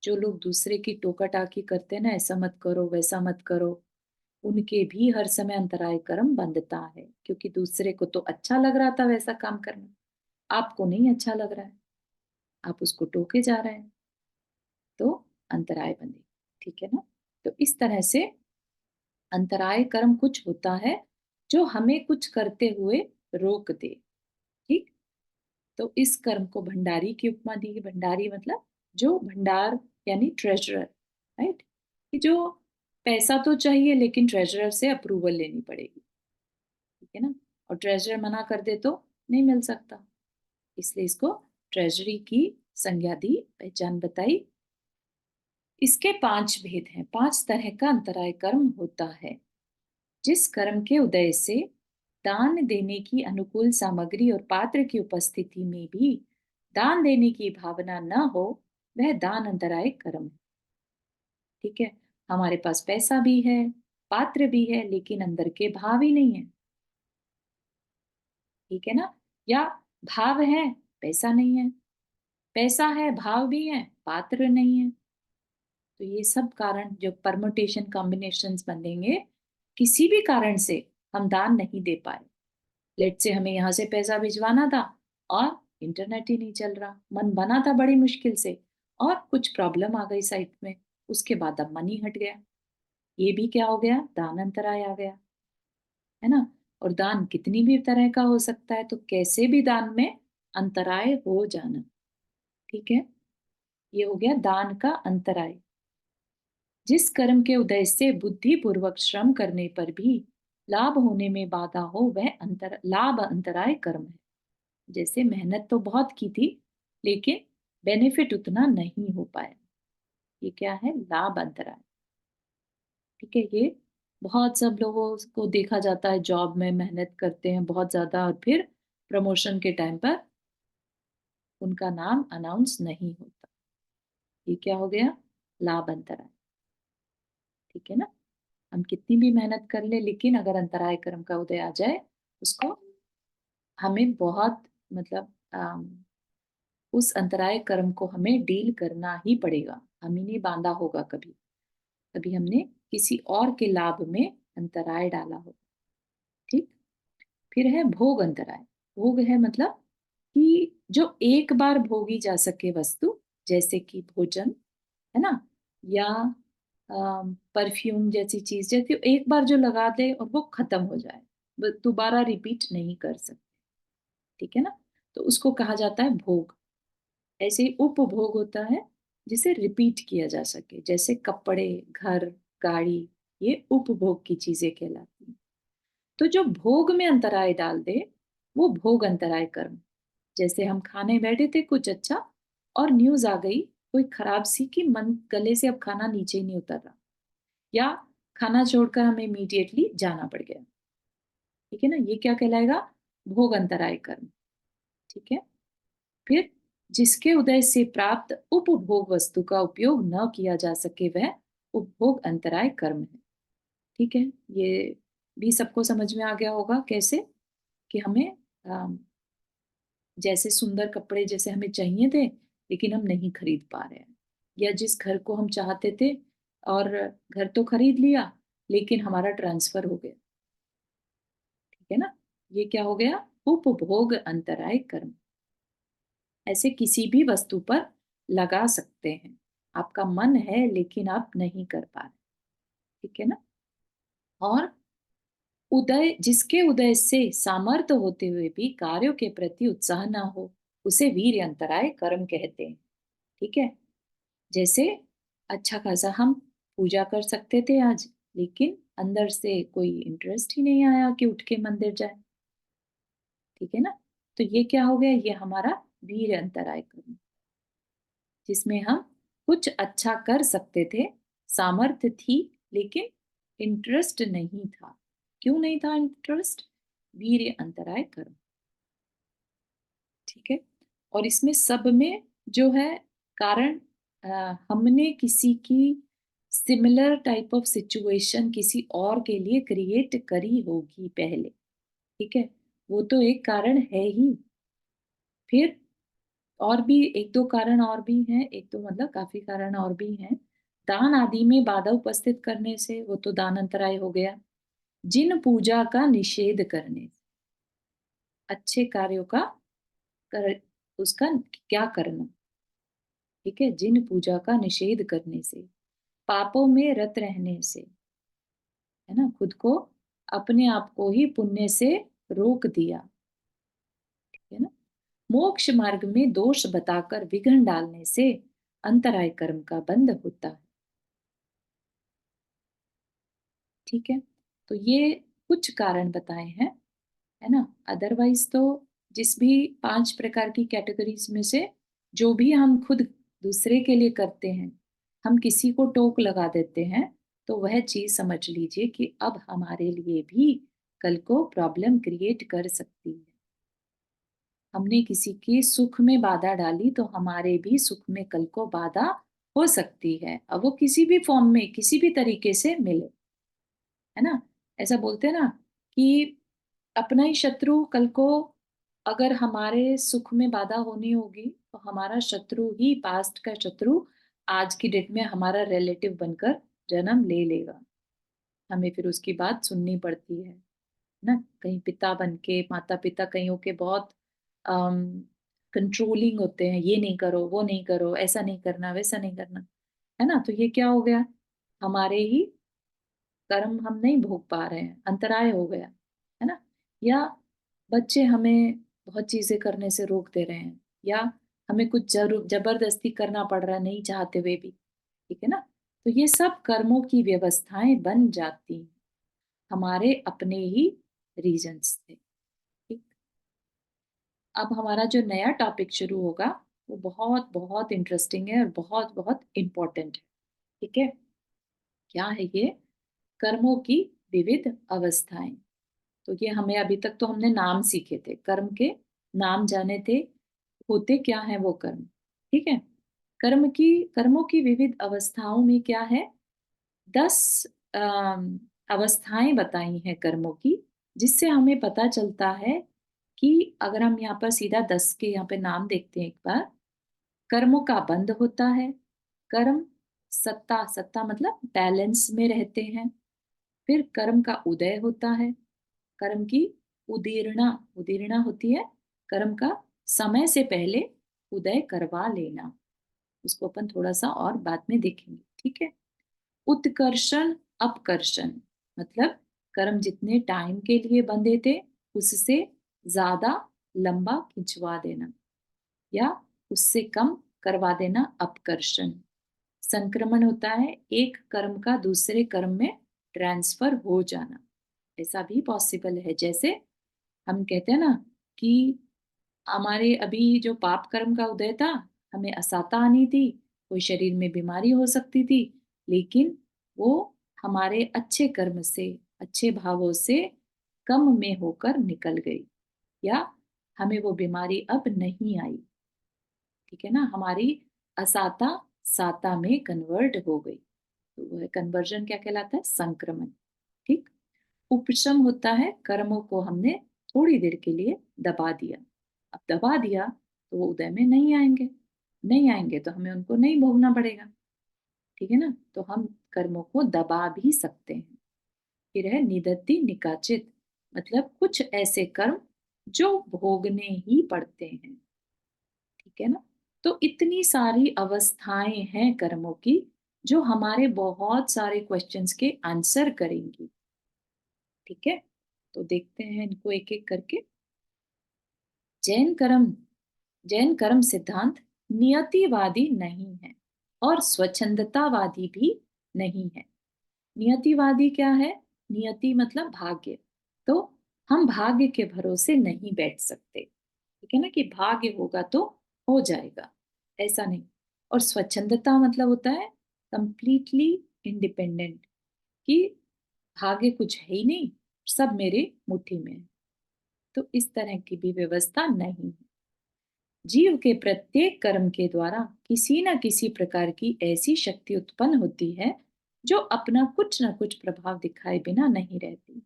Speaker 1: जो लोग दूसरे की टोका टाकी करते हैं ना, ऐसा मत करो वैसा मत करो, उनके भी हर समय अंतराय कर्म बंधता है। क्योंकि दूसरे को तो अच्छा लग रहा था वैसा काम करना, आपको नहीं अच्छा लग रहा है, आप उसको टोके जा रहे हैं, तो अंतराय बंधे। ठीक है ना? तो इस तरह से अंतराय कर्म कुछ होता है जो हमें कुछ करते हुए रोक दे। ठीक? तो इस कर्म को भंडारी की उपमा दी है। भंडारी मतलब जो भंडार, यानी ट्रेजरर, राइट, कि जो पैसा तो चाहिए लेकिन ट्रेजरर से अप्रूवल लेनी पड़ेगी, ठीक है ना। और ट्रेजरर मना कर दे तो नहीं मिल सकता, इसलिए इसको ट्रेजरी की संज्ञा दी, पहचान बताई। इसके 5 भेद हैं, 5 तरह का अंतराय कर्म होता है। जिस कर्म के उदय से दान देने की अनुकूल सामग्री और पात्र की उपस्थिति में भी दान देने की भावना न हो, वह दान अंतराय कर्म है। ठीक है, हमारे पास पैसा भी है, पात्र भी है, लेकिन अंदर के भाव ही नहीं है, ठीक है ना। या भाव है, पैसा नहीं है, पैसा है, भाव भी है, पात्र नहीं है। तो ये सब कारण जो परमुटेशन कॉम्बिनेशंस बनेंगे, किसी भी कारण से हम दान नहीं दे पाए। लेट से हमें यहाँ से पैसा भिजवाना था और इंटरनेट ही नहीं चल रहा, मन बना था बड़ी मुश्किल से, और कुछ प्रॉब्लम आ गई साइट में, उसके बाद अब मन ही हट गया। ये भी क्या हो गया, दान अंतराय आ गया, है ना। और दान कितनी भी तरह का हो सकता है, तो कैसे भी दान में अंतराय हो जाना, ठीक है। ये हो गया दान का अंतराय। जिस कर्म के उदय से बुद्धि पूर्वक श्रम करने पर भी लाभ होने में बाधा हो, वह लाभ अंतराय कर्म है। जैसे मेहनत तो बहुत की थी, लेकिन बेनिफिट उतना नहीं हो पाया, ये क्या है, लाभ अंतराय, ठीक है। ये बहुत सब लोगों को देखा जाता है, जॉब में मेहनत करते हैं बहुत ज्यादा, और फिर प्रमोशन के टाइम पर उनका नाम अनाउंस नहीं होता, ये क्या हो गया, लाभ अंतराय, ठीक है ना। हम कितनी भी मेहनत कर ले, लेकिन अगर अंतराय कर्म का उदय आ जाए, उसको हमें बहुत मतलब उस अंतराय कर्म को हमें डील करना ही पड़ेगा, हम ही नहीं बांधा होगा कभी, कभी हमने किसी और के लाभ में अंतराय डाला होगा, ठीक। फिर है भोग अंतराय। भोग है मतलब कि जो एक बार भोगी जा सके वस्तु, जैसे कि भोजन, है ना, या परफ्यूम जैसी चीज, जैसे एक बार जो लगा दे और वो खत्म हो जाए, दोबारा रिपीट नहीं कर सकते, ठीक है ना। तो उसको कहा जाता है भोग। ऐसे ही उपभोग होता है जिसे रिपीट किया जा सके, जैसे कपड़े, घर, गाड़ी, ये उपभोग की चीजें कहलाती हैं। तो जो भोग में अंतराय डाल दे, वो भोग अंतराय कर्म। जैसे हम खाने बैठे थे कुछ अच्छा, और न्यूज आ गई कोई खराब सी कि मन गले से अब खाना नीचे ही नहीं उतर रहा, या खाना छोड़कर हमें इमीडिएटली जाना पड़ गया, ठीक है ना, ये क्या कहलाएगा, भोग अंतराय कर्म, ठीक है। फिर जिसके उदय से प्राप्त उपभोग वस्तु का उपयोग न किया जा सके, वह उपभोग अंतराय कर्म है, ठीक है। ये भी सबको समझ में आ गया होगा कैसे, कि हमें जैसे सुंदर कपड़े जैसे हमें चाहिए थे, लेकिन हम नहीं खरीद पा रहे हैं, या जिस घर को हम चाहते थे, और घर तो खरीद लिया, लेकिन हमारा ट्रांसफर हो गया, ठीक है ना, ये क्या हो गया, उपभोग अंतराय कर्म। ऐसे किसी भी वस्तु पर लगा सकते हैं, आपका मन है लेकिन आप नहीं कर पा रहे, ठीक है ना। और उदय, जिसके उदय से सामर्थ्य होते हुए भी कार्यों के प्रति उत्साह ना हो, उसे वीर्य अंतराय कर्म कहते हैं, ठीक है। जैसे अच्छा खासा हम पूजा कर सकते थे आज, लेकिन अंदर से कोई इंटरेस्ट ही नहीं आया कि उठ के मंदिर जाए, ठीक है ना। तो ये क्या हो गया, ये हमारा वीर्य अंतराय कर्म, जिसमें हम कुछ अच्छा कर सकते थे, सामर्थ्य थी, लेकिन इंटरेस्ट नहीं था। क्यों नहीं था इंटरेस्ट, वीर्य अंतराय कर्म, ठीक है। और इसमें सब में जो है कारण, हमने किसी की सिमिलर टाइप ऑफ सिचुएशन किसी और के लिए क्रिएट करी होगी पहले, ठीक है, वो तो एक कारण है ही। फिर और भी एक दो कारण और भी हैं, एक दो मतलब काफी कारण और भी हैं। दान आदि में बाधा उपस्थित करने से, वो तो दान अंतराय हो गया। जिन पूजा का निषेध करने से, अच्छे कार्यों का कर, उसका क्या करना, ठीक है, जिन पूजा का निषेध करने से, पापों में रत रहने से, है ना, खुद को, अपने आप को ही पुण्य से रोक दिया, ठीक है ना। मोक्ष मार्ग में दोष बताकर विघ्न डालने से अंतराय कर्म का बंध होता है। ठीक है, तो ये कुछ कारण बताए हैं, है ना। अदरवाइज तो जिस भी 5 प्रकार की कैटेगरीज में से जो भी हम खुद दूसरे के लिए करते हैं, हम किसी को टोक लगा देते हैं, तो वह चीज समझ लीजिए कि अब हमारे लिए भी कल को प्रॉब्लम क्रिएट कर सकती है। हमने किसी के सुख में बाधा डाली तो हमारे भी सुख में कल को बाधा हो सकती है, अब वो किसी भी फॉर्म में किसी भी तरीके से मिले, है ना। ऐसा बोलते हैं ना कि अपना ही शत्रु कल को अगर हमारे सुख में बाधा होनी होगी तो हमारा शत्रु ही, पास्ट का शत्रु, आज की डेट में हमारा रिलेटिव बनकर जन्म ले लेगा। हमें फिर उसकी बात सुननी पड़ती है ना। कहीं पिता बन के, माता पिता कईयों के बहुत कंट्रोलिंग होते हैं, ये नहीं करो, वो नहीं करो, ऐसा नहीं करना, वैसा नहीं करना, है ना। तो ये क्या हो गया, हमारे ही कर्म हम नहीं भोग पा रहे हैं, अंतराय हो गया, है ना। या बच्चे हमें बहुत चीजें करने से रोक दे रहे हैं, या हमें कुछ जबरदस्ती करना पड़ रहा है नहीं चाहते हुए भी, ठीक है ना। तो ये सब कर्मों की व्यवस्थाएं बन जाती हैं हमारे अपने ही रीजंस से। ठीक। अब हमारा जो नया टॉपिक शुरू होगा वो बहुत बहुत इंटरेस्टिंग है और बहुत बहुत इम्पोर्टेंट है। ठीक है, क्या है ये, कर्मों की विविध अवस्थाएं। तो ये हमें अभी तक तो हमने नाम सीखे थे, कर्म के नाम जाने थे, होते क्या है वो कर्म। ठीक है, कर्मों की विविध अवस्थाओं में क्या है, 10 अवस्थाएं बताई हैं कर्मों की, जिससे हमें पता चलता है कि अगर हम यहाँ पर सीधा 10 के यहाँ पे नाम देखते हैं एक बार। कर्मों का बंध होता है, कर्म सत्ता, सत्ता मतलब बैलेंस में रहते हैं। फिर कर्म का उदय होता है, कर्म की उदीर्णा, उदीर्णा होती है कर्म का समय से पहले उदय करवा लेना, उसको अपन थोड़ा सा और बाद में देखेंगे। ठीक है, उत्कर्षण अपकर्षण मतलब कर्म जितने टाइम के लिए बंधे थे उससे ज्यादा लंबा खिंचवा देना, या उससे कम करवा देना, अपकर्षण। संक्रमण होता है एक कर्म का दूसरे कर्म में ट्रांसफर हो जाना, ऐसा भी पॉसिबल है। जैसे हम कहते हैं ना कि हमारे अभी जो पाप कर्म का उदय था, हमें असाता आनी थी, कोई शरीर में बीमारी हो सकती थी, लेकिन वो हमारे अच्छे कर्म से, अच्छे भावों से कम में होकर निकल गई, या हमें वो बीमारी अब नहीं आई। ठीक है ना, हमारी असाता साता में कन्वर्ट हो गई, तो वह कन्वर्जन क्या कहलाता है, संक्रमण। ठीक। उपशम होता है कर्मों को हमने थोड़ी देर के लिए दबा दिया, अब दबा दिया तो वो उदय में नहीं आएंगे, नहीं आएंगे तो हमें उनको नहीं भोगना पड़ेगा। ठीक है ना, तो हम कर्मों को दबा भी सकते हैं। फिर है निदत्ति निकाचित, मतलब कुछ ऐसे कर्म जो भोगने ही पड़ते हैं। ठीक है ना, तो इतनी सारी अवस्थाएं हैं कर्मों की जो हमारे बहुत सारे क्वेश्चंस के आंसर करेंगी। ठीक है, तो देखते हैं इनको एक एक करके। जैन कर्म, जैन कर्म सिद्धांत नियतिवादी नहीं है और स्वच्छंदतावादी भी नहीं है। नियतिवादी क्या है, नियति मतलब भाग्य, तो हम भाग्य के भरोसे नहीं बैठ सकते। ठीक है ना, कि भाग्य होगा तो हो जाएगा, ऐसा नहीं। और स्वच्छंदता मतलब होता है कंप्लीटली इंडिपेंडेंट, कि भाग्य कुछ है ही नहीं, सब मेरे मुट्ठी में है। तो इस तरह की भी व्यवस्था नहीं है। जीव के प्रत्येक कर्म के द्वारा किसी न किसी प्रकार की ऐसी शक्ति उत्पन्न होती है जो अपना कुछ न कुछ प्रभाव दिखाए बिना नहीं रहती।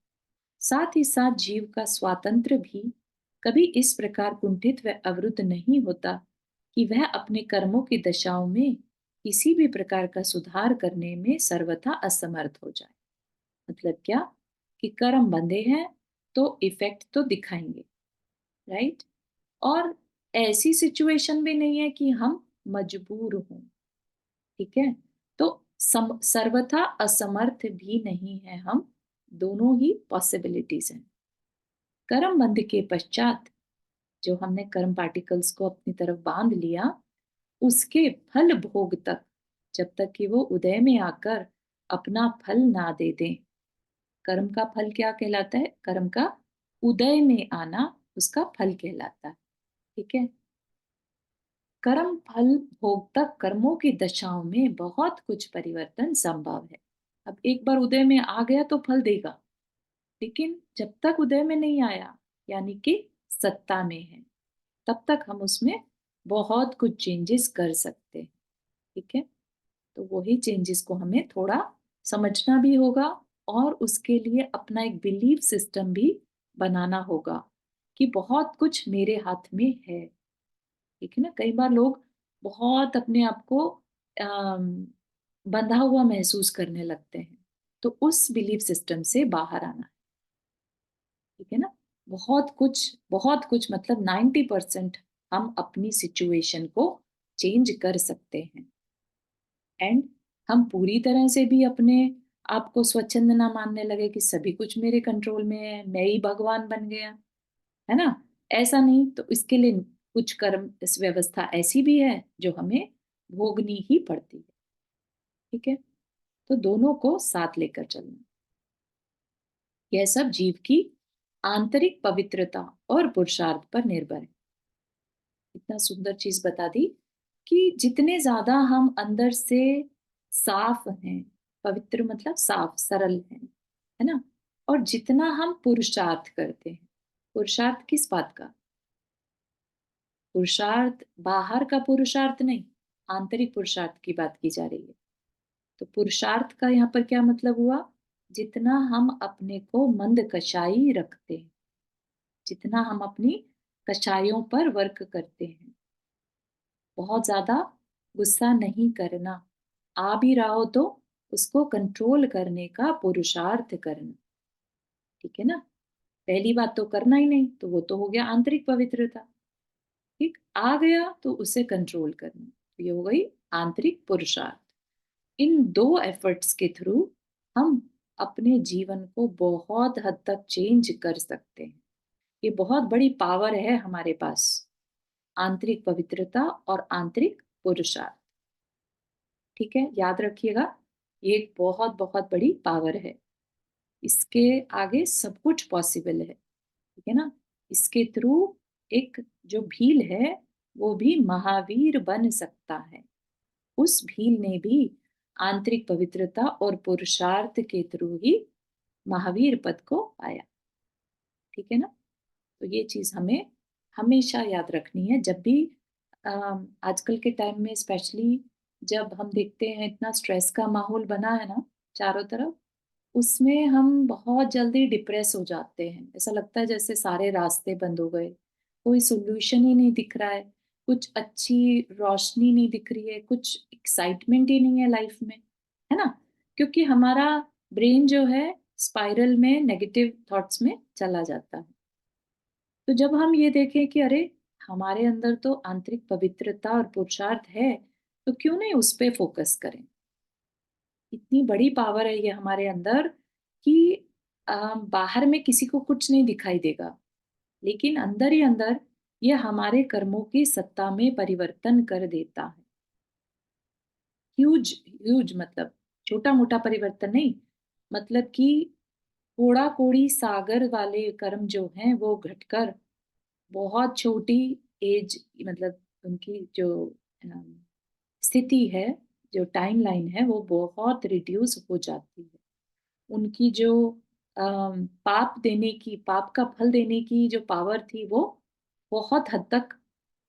Speaker 1: साथ ही साथ जीव का स्वातंत्र भी कभी इस प्रकार कुंठित व अवरुद्ध नहीं होता कि वह अपने कर्मों की दशाओं में किसी भी प्रकार का सुधार करने में सर्वथा असमर्थ हो जाए। मतलब क्या, कि कर्म बंधे हैं तो इफेक्ट तो दिखाएंगे, राइट। और ऐसी सिचुएशन भी नहीं है कि हम मजबूर हों। ठीक है, तो सर्वथा असमर्थ भी नहीं है हम, दोनों ही पॉसिबिलिटीज हैं। कर्म बंध के पश्चात जो हमने कर्म पार्टिकल्स को अपनी तरफ बांध लिया, उसके फल भोग तक, जब तक कि वो उदय में आकर अपना फल ना दे दें, कर्म का फल क्या कहलाता है? कर्म का उदय में आना उसका फल कहलाता है। ठीक है। कर्म फल भोग तक कर्मों की दशाओं में बहुत कुछ परिवर्तन संभव है। अब एक बार उदय में आ गया तो फल देगा, लेकिन जब तक उदय में नहीं आया, यानी कि सत्ता में है, तब तक हम उसमें बहुत कुछ चेंजेस कर सकते हैं। ठीक है। तो वही चेंजेस को हमें थोड़ा समझना भी होगा, और उसके लिए अपना एक बिलीफ सिस्टम भी बनाना होगा कि बहुत कुछ मेरे हाथ में है। ठीक है ना। कई बार लोग बहुत अपने आप को अम, बंधा हुआ महसूस करने लगते हैं, तो उस बिलीफ सिस्टम से बाहर आना है। ठीक है ना। बहुत कुछ मतलब 90% हम अपनी सिचुएशन को चेंज कर सकते हैं। एंड हम पूरी तरह से भी अपने आप को स्वच्छंद ना मानने लगे कि सभी कुछ मेरे कंट्रोल में है, मैं ही भगवान बन गया, है ना। ऐसा नहीं, तो इसके लिए कुछ कर्म इस व्यवस्था ऐसी भी है जो हमें भोगनी ही पड़ती है। ठीक है। तो दोनों को साथ लेकर चलना, यह सब जीव की आंतरिक पवित्रता और पुरुषार्थ पर निर्भर है। इतना सुंदर चीज बता दी कि जितने ज्यादा हम अंदर से साफ हैं, पवित्र मतलब साफ सरल हैं, है ना, और जितना हम पुरुषार्थ करते हैं, पुरुषार्थ किस बात का? पुरुषार्थ बाहर का पुरुषार्थ नहीं, आंतरिक पुरुषार्थ की बात की जा रही है। तो पुरुषार्थ का यहाँ पर क्या मतलब हुआ? जितना हम अपने को मंद कषाई रखते हैं, जितना हम अपनी कषायों पर वर्क करते हैं, बहुत ज्यादा गुस्सा नहीं करना, आ भी रहा हो तो उसको कंट्रोल करने का पुरुषार्थ करना। ठीक है ना। पहली बात तो करना ही नहीं, तो वो तो हो गया आंतरिक पवित्रता। ठीक, आ गया तो उसे कंट्रोल करना, तो ये हो गई आंतरिक पुरुषार्थ। इन दो एफर्ट्स के थ्रू हम अपने जीवन को बहुत हद तक चेंज कर सकते हैं। ये बहुत बड़ी पावर है हमारे पास, आंतरिक पवित्रता और आंतरिक पुरुषार्थ। ठीक है, याद रखिएगा, ये एक बहुत बहुत बड़ी पावर है। इसके आगे सब कुछ पॉसिबल है। ठीक है ना। इसके थ्रू एक जो भील है वो भी महावीर बन सकता है। उस भील ने भी आंतरिक पवित्रता और पुरुषार्थ के थ्रू ही महावीर पद को पाया। ठीक है ना। तो ये चीज हमें हमेशा याद रखनी है, जब भी आजकल के टाइम में स्पेशली जब हम देखते हैं इतना स्ट्रेस का माहौल बना है ना चारों तरफ, उसमें हम बहुत जल्दी डिप्रेस हो जाते हैं। ऐसा लगता है जैसे सारे रास्ते बंद हो गए, कोई सोल्यूशन ही नहीं दिख रहा है, कुछ अच्छी रोशनी नहीं दिख रही है, कुछ एक्साइटमेंट ही नहीं है लाइफ में, है ना। क्योंकि हमारा ब्रेन जो है स्पाइरल में नेगेटिव थॉट्स में चला जाता है। तो जब हम ये देखें कि अरे हमारे अंदर तो आंतरिक पवित्रता और पुरुषार्थ है, तो क्यों नहीं उस पे फोकस करें। इतनी बड़ी पावर है ये हमारे अंदर कि बाहर में किसी को कुछ नहीं दिखाई देगा, लेकिन अंदर ही अंदर ये हमारे कर्मों की सत्ता में परिवर्तन कर देता है। ह्यूज ह्यूज मतलब छोटा मोटा परिवर्तन नहीं, मतलब कि थोड़ा कोड़ी सागर वाले कर्म जो हैं वो घटकर बहुत छोटी एज, मतलब उनकी जो अम, स्थिति है, जो टाइम लाइन है वो बहुत रिड्यूस हो जाती है। उनकी जो पाप का फल देने की जो पावर थी वो बहुत हद तक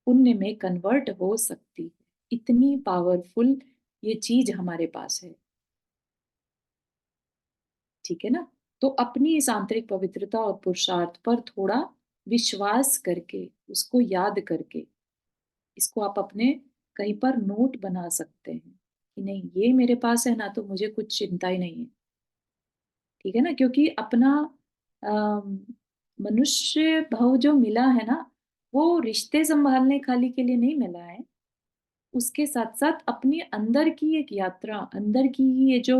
Speaker 1: पुण्य में कन्वर्ट हो सकती है। इतनी पावरफुल ये चीज हमारे पास है। ठीक है ना। तो अपनी इस आंतरिक पवित्रता और पुरुषार्थ पर थोड़ा विश्वास करके, उसको याद करके, इसको आप अपने कहीं पर नोट बना सकते हैं कि नहीं ये मेरे पास है ना, तो मुझे कुछ चिंता ही नहीं है। ठीक है ना। क्योंकि अपना अम, मनुष्य भाव जो मिला है ना, वो रिश्ते संभालने खाली के लिए नहीं मिला है, उसके साथ साथ अपने अंदर की एक यात्रा, अंदर की ये जो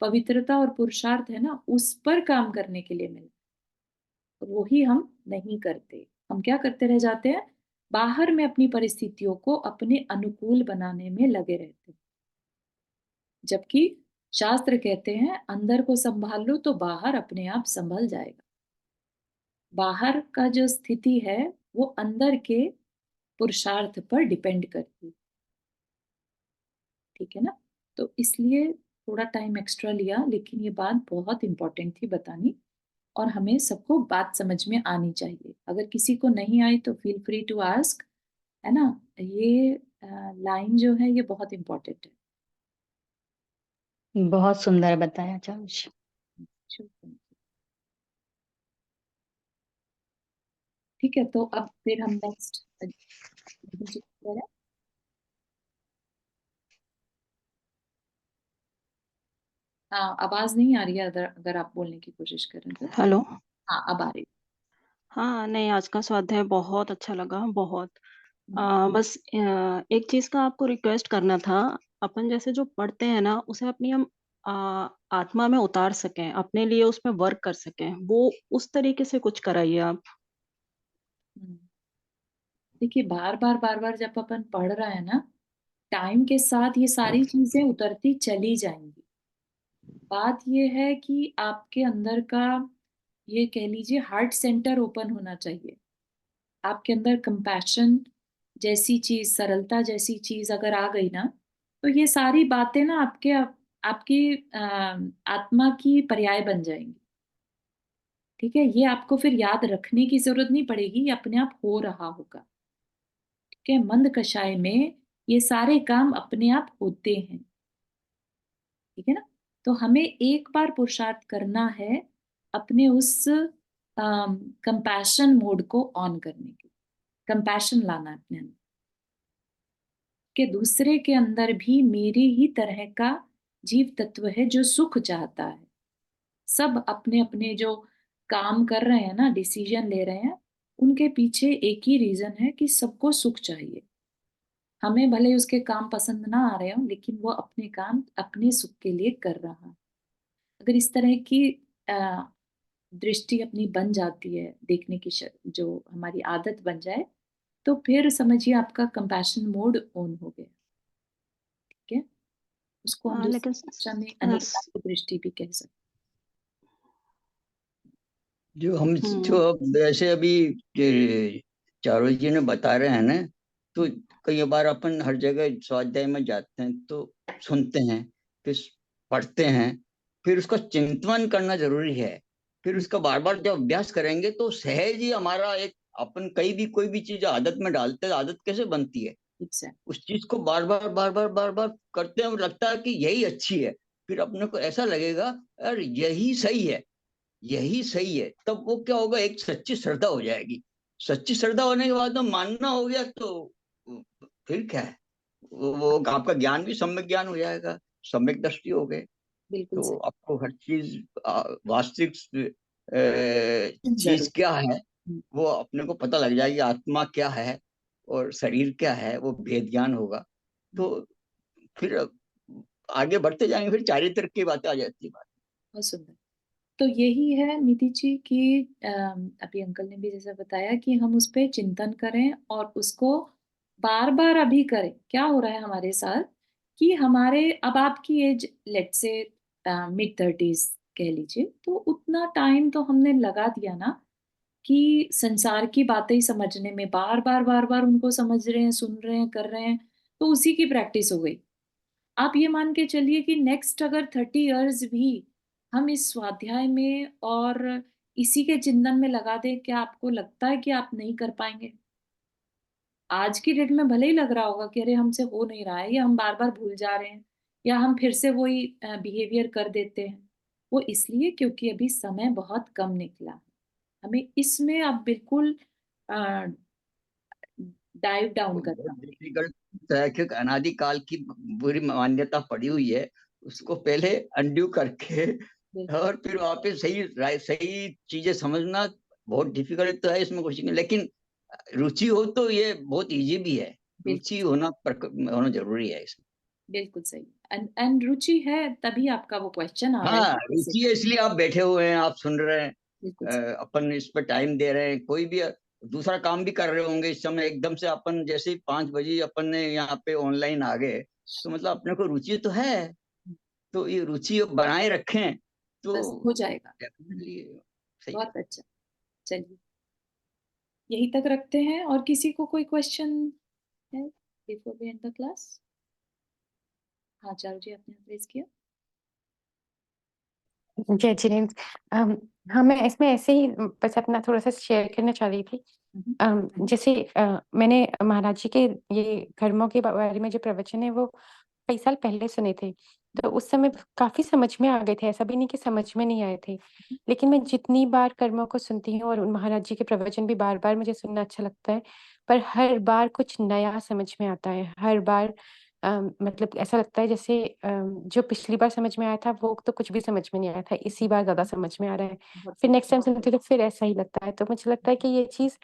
Speaker 1: पवित्रता और पुरुषार्थ है ना, उस पर काम करने के लिए मिला। और वो ही हम नहीं करते। हम क्या करते रह जाते हैं, बाहर में अपनी परिस्थितियों को अपने अनुकूल बनाने में लगे रहते हैं, जबकि शास्त्र कहते हैं अंदर को संभाल लो तो बाहर अपने आप संभल जाएगा। बाहर का जो स्थिति है वो अंदर के पुरुषार्थ पर डिपेंड करती है। ठीक है ना? तो इसलिए थोड़ा टाइम एक्स्ट्रा लिया, लेकिन ये बात बहुत इंपॉर्टेंट थी बतानी, और हमें सबको बात समझ में आनी चाहिए। अगर किसी को नहीं आई तो फील फ्री टू आस्क, है ना? ये लाइन जो है ये बहुत इंपॉर्टेंट है।
Speaker 3: बहुत सुंदर बताया चारुष।
Speaker 1: शुक्रिया। ठीक है, तो अब फिर हम नेक्स्ट हाँ, आवाज नहीं आ रही है, अगर अगर आप बोलने की कोशिश करें तो।
Speaker 3: हेलो।
Speaker 1: हाँ, अब आ रही
Speaker 3: हाँ, नहीं, आज का स्वाध्याय बहुत अच्छा लगा, बहुत।
Speaker 1: है।
Speaker 3: बस एक चीज़ का आपको रिक्वेस्ट करना था, अपन जैसे जो पढ़ते हैं ना, उसे अपनी हम अ, आत्मा में उतार सकें, अपने लिए उसमें वर्क कर सकें, वो उस तरीके से कुछ कराइए आप।
Speaker 1: हम्म। देखिए, बार बार जब अपन पढ़ रहे हैं ना, टाइम के साथ ये सारी चीजें उतरती चली जाएंगी। बात ये है कि आपके अंदर का, ये कह लीजिए, हार्ट सेंटर ओपन होना चाहिए। आपके अंदर कंपैशन जैसी चीज, सरलता जैसी चीज अगर आ गई ना, तो ये सारी बातें ना आपके आपकी आत्मा की पर्याय बन जाएंगी। ठीक है, ये आपको फिर याद रखने की जरूरत नहीं पड़ेगी, ये अपने आप हो रहा होगा। ठीक है, मंद कषाय में ये सारे काम अपने आप होते हैं। ठीक है ना? तो हमें एक बार पुरुषार्थ करना है अपने उस कंपैशन मोड को ऑन करने की, कंपैशन लाना है अपने अंदर कि दूसरे के अंदर भी मेरी ही तरह का जीव तत्व है जो सुख चाहता है। सब अपने अपने जो काम कर रहे हैं ना, डिसीजन ले रहे हैं, उनके पीछे एक ही रीजन है कि सबको सुख चाहिए। हमें भले उसके काम पसंद ना आ रहे हो, लेकिन वो अपने काम अपने सुख के लिए कर रहा है। अगर इस तरह की अ, दृष्टि अपनी बन जाती है, देखने की जो हमारी आदत बन जाए, तो फिर समझिए आपका कंपैशन मोड ऑन हो गया। ठीक है, उसको हम
Speaker 3: लेकिन
Speaker 1: दूसरी भाषा में अनेकात्म दृष्टि भी कह सकते
Speaker 4: जो अब वैसे अभी चारों जी ने बता रहे हैं ना, तो कई बार अपन हर जगह स्वाध्याय में जाते हैं तो सुनते हैं, फिर पढ़ते हैं, फिर उसका चिंतन करना जरूरी है। फिर उसका बार बार जब अभ्यास करेंगे तो सहज ही हमारा एक, अपन कहीं भी कोई भी चीज आदत में डालते हैं, आदत कैसे बनती है,
Speaker 1: हैं।
Speaker 4: उस चीज को बार बार करते हैं और लगता है कि यही अच्छी है। फिर अपने को ऐसा लगेगा यार यही सही है, यही सही है। तब वो क्या होगा, एक सच्ची श्रद्धा हो जाएगी। सच्ची श्रद्धा होने के बाद तो मानना हो गया, तो फिर क्या है, वो आपका ज्ञान भी सम्यक ज्ञान हो जाएगा, सम्यक दृष्टि हो गए।
Speaker 1: बिल्कुल
Speaker 4: तो
Speaker 1: सही।
Speaker 4: आपको हर चीज वास्तविक चीज
Speaker 1: जरूर।
Speaker 4: क्या है
Speaker 1: हम्म,
Speaker 4: वो अपने को पता लग जाएगी, आत्मा क्या है और शरीर क्या है, वो भेद ज्ञान होगा।
Speaker 1: हम्म,
Speaker 4: तो फिर आगे बढ़ते जाएंगे, फिर चारित्र की बातें आ जाती है।
Speaker 1: बहुत सुंदर। तो यही है निधि जी की, अभी अंकल ने भी जैसा बताया कि हम उस पे चिंतन करें और उसको बार बार अभी करें। क्या हो रहा है हमारे साथ कि हमारे, अब आपकी एज लेट से मिड 30s कह लीजिए, तो उतना टाइम तो हमने लगा दिया ना कि संसार की बातें ही समझने में, बार बार उनको समझ रहे हैं, सुन रहे हैं, कर रहे हैं, तो उसी की प्रैक्टिस हो गई। आप ये मान के चलिए कि नेक्स्ट अगर 30 इयर्स भी हम इस स्वाध्याय में और इसी के चिंतन में लगा दें, क्या आपको लगता है कि आप नहीं कर पाएंगे? आज की डेट में भले ही लग रहा होगा कि अरे हमसे हो नहीं रहा है, या हम बार बार भूल जा रहे हैं, या हम फिर से वही बिहेवियर कर देते हैं। वो इसलिए क्योंकि अभी समय बहुत कम निकला है। हमें इसमें अब बिल्कुल डाइव डाउन
Speaker 4: वो
Speaker 1: करना
Speaker 4: बहुत
Speaker 1: है।
Speaker 4: डिफिकल्ट है क्योंकि अनादिकाल की बुरी मान्यता पड़ी हुई है, उसको पहले अनड्यू करके
Speaker 1: बिल्कुल।
Speaker 4: और फिर वापस सही सही चीजें समझना बहुत डिफिकल्ट तो है, इसमें कुछ नहीं। लेकिन रुचि हो तो ये बहुत इजी भी है।
Speaker 1: बिल्कुल
Speaker 4: रुचि होना जरूरी है इसमें।
Speaker 1: बिल्कुल सही। एंड रुचि है तभी आपका वो क्वेश्चन आ रहा है
Speaker 4: हाँ,
Speaker 1: कि कैसे
Speaker 4: रुचि
Speaker 1: कर।
Speaker 4: है इसलिए आप बैठे हुए हैं, आप सुन रहे हैं।
Speaker 1: बिल्कुल सही।
Speaker 4: अपन इस पर टाइम दे रहे हैं, कोई भी दूसरा काम भी कर रहे होंगे इस समय, एकदम से अपन जैसे ही 5 बजे अपन ने यहाँ पे ऑनलाइन आ गए, तो मतलब अपने को रुचि तो है। तो ये रुचि बनाए रखें तो
Speaker 1: बस हो जाएगा।
Speaker 4: डेफिनेटली सही है।
Speaker 1: बहुत अच्छा। चलिए, यहीं तक रखते हैं। और किसी को कोई क्वेश्चन है before we end the class? हाँ, चारू जी, आपने रेज किया।
Speaker 5: जय जिनेन्द्र। हाँ, मैं इसमें ऐसे ही बस अपना थोड़ा सा शेयर करना चाह रही थी। जैसे मैंने महाराज जी के ये कर्मों के बारे में जो प्रवचन है वो कई साल पहले सुने थे, तो उस समय काफी समझ में आ गए थे। ऐसा भी नहीं कि समझ में नहीं आए थे, लेकिन मैं जितनी बार कर्मों को सुनती हूँ, और महाराज जी के प्रवचन भी बार बार मुझे सुनना अच्छा लगता है, पर हर बार कुछ नया समझ में आता है। हर बार मतलब ऐसा लगता है जैसे जो पिछली बार समझ में आया था वो तो कुछ भी समझ में नहीं आया था, इसी बार ज्यादा समझ में आ रहा है। फिर नेक्स्ट टाइम सुनती हूँ तो फिर ऐसा ही लगता है। तो मुझे लगता है कि ये चीज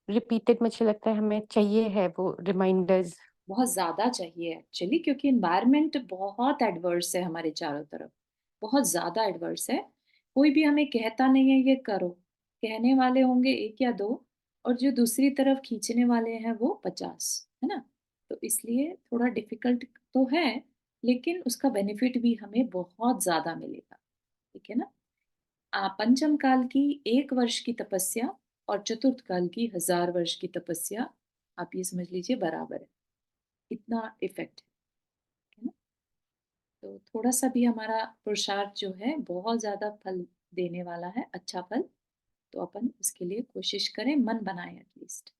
Speaker 5: रिपीटेड, मुझे लगता है हमें चाहिए है वो रिमाइंडर्स।
Speaker 1: बहुत ज्यादा चाहिए एक्चुअली, क्योंकि एनवायरनमेंट बहुत एडवर्स है हमारे चारों तरफ, बहुत ज्यादा एडवर्स है। कोई भी हमें कहता नहीं है ये करो, कहने वाले होंगे एक या दो, और जो दूसरी तरफ खींचने वाले हैं वो 50, है ना। तो इसलिए थोड़ा डिफिकल्ट तो है, लेकिन उसका बेनिफिट भी हमें बहुत ज्यादा मिलेगा। ठीक है ना। पंचम काल की 1 वर्ष की तपस्या और चतुर्थ काल की 1000 वर्ष की तपस्या, आप ये समझ लीजिए बराबर है, इतना इफेक्ट है ना। तो थोड़ा सा भी हमारा पुरुषार्थ जो है बहुत ज्यादा फल देने वाला है, अच्छा फल। तो अपन उसके लिए कोशिश करें, मन बनाए एटलीस्ट।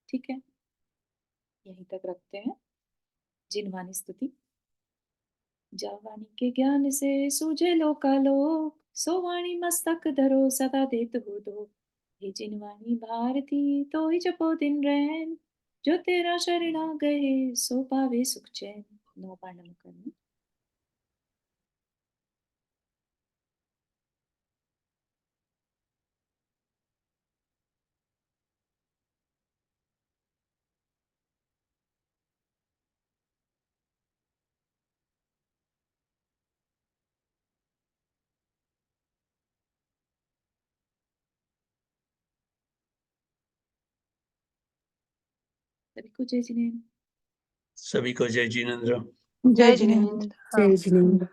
Speaker 1: ठीक है, यहीं तक रखते हैं। जिनवानी स्तुति। जावानी के ज्ञान से सूझे लोकालोक, सो वाणी मस्तक धरो सदा देत हो दो। हे जिनवानी भारती तो ही जपो दिन रैन, जो तेरा शरण आ गए सो पावे सुख चैन। 9 बार नमः करना। सभी को जय जिनेन्द्र।
Speaker 6: सभी को जय जिनेन्द्र।
Speaker 3: जय जिनेन्द्र।
Speaker 5: जय जिनेन्द्र।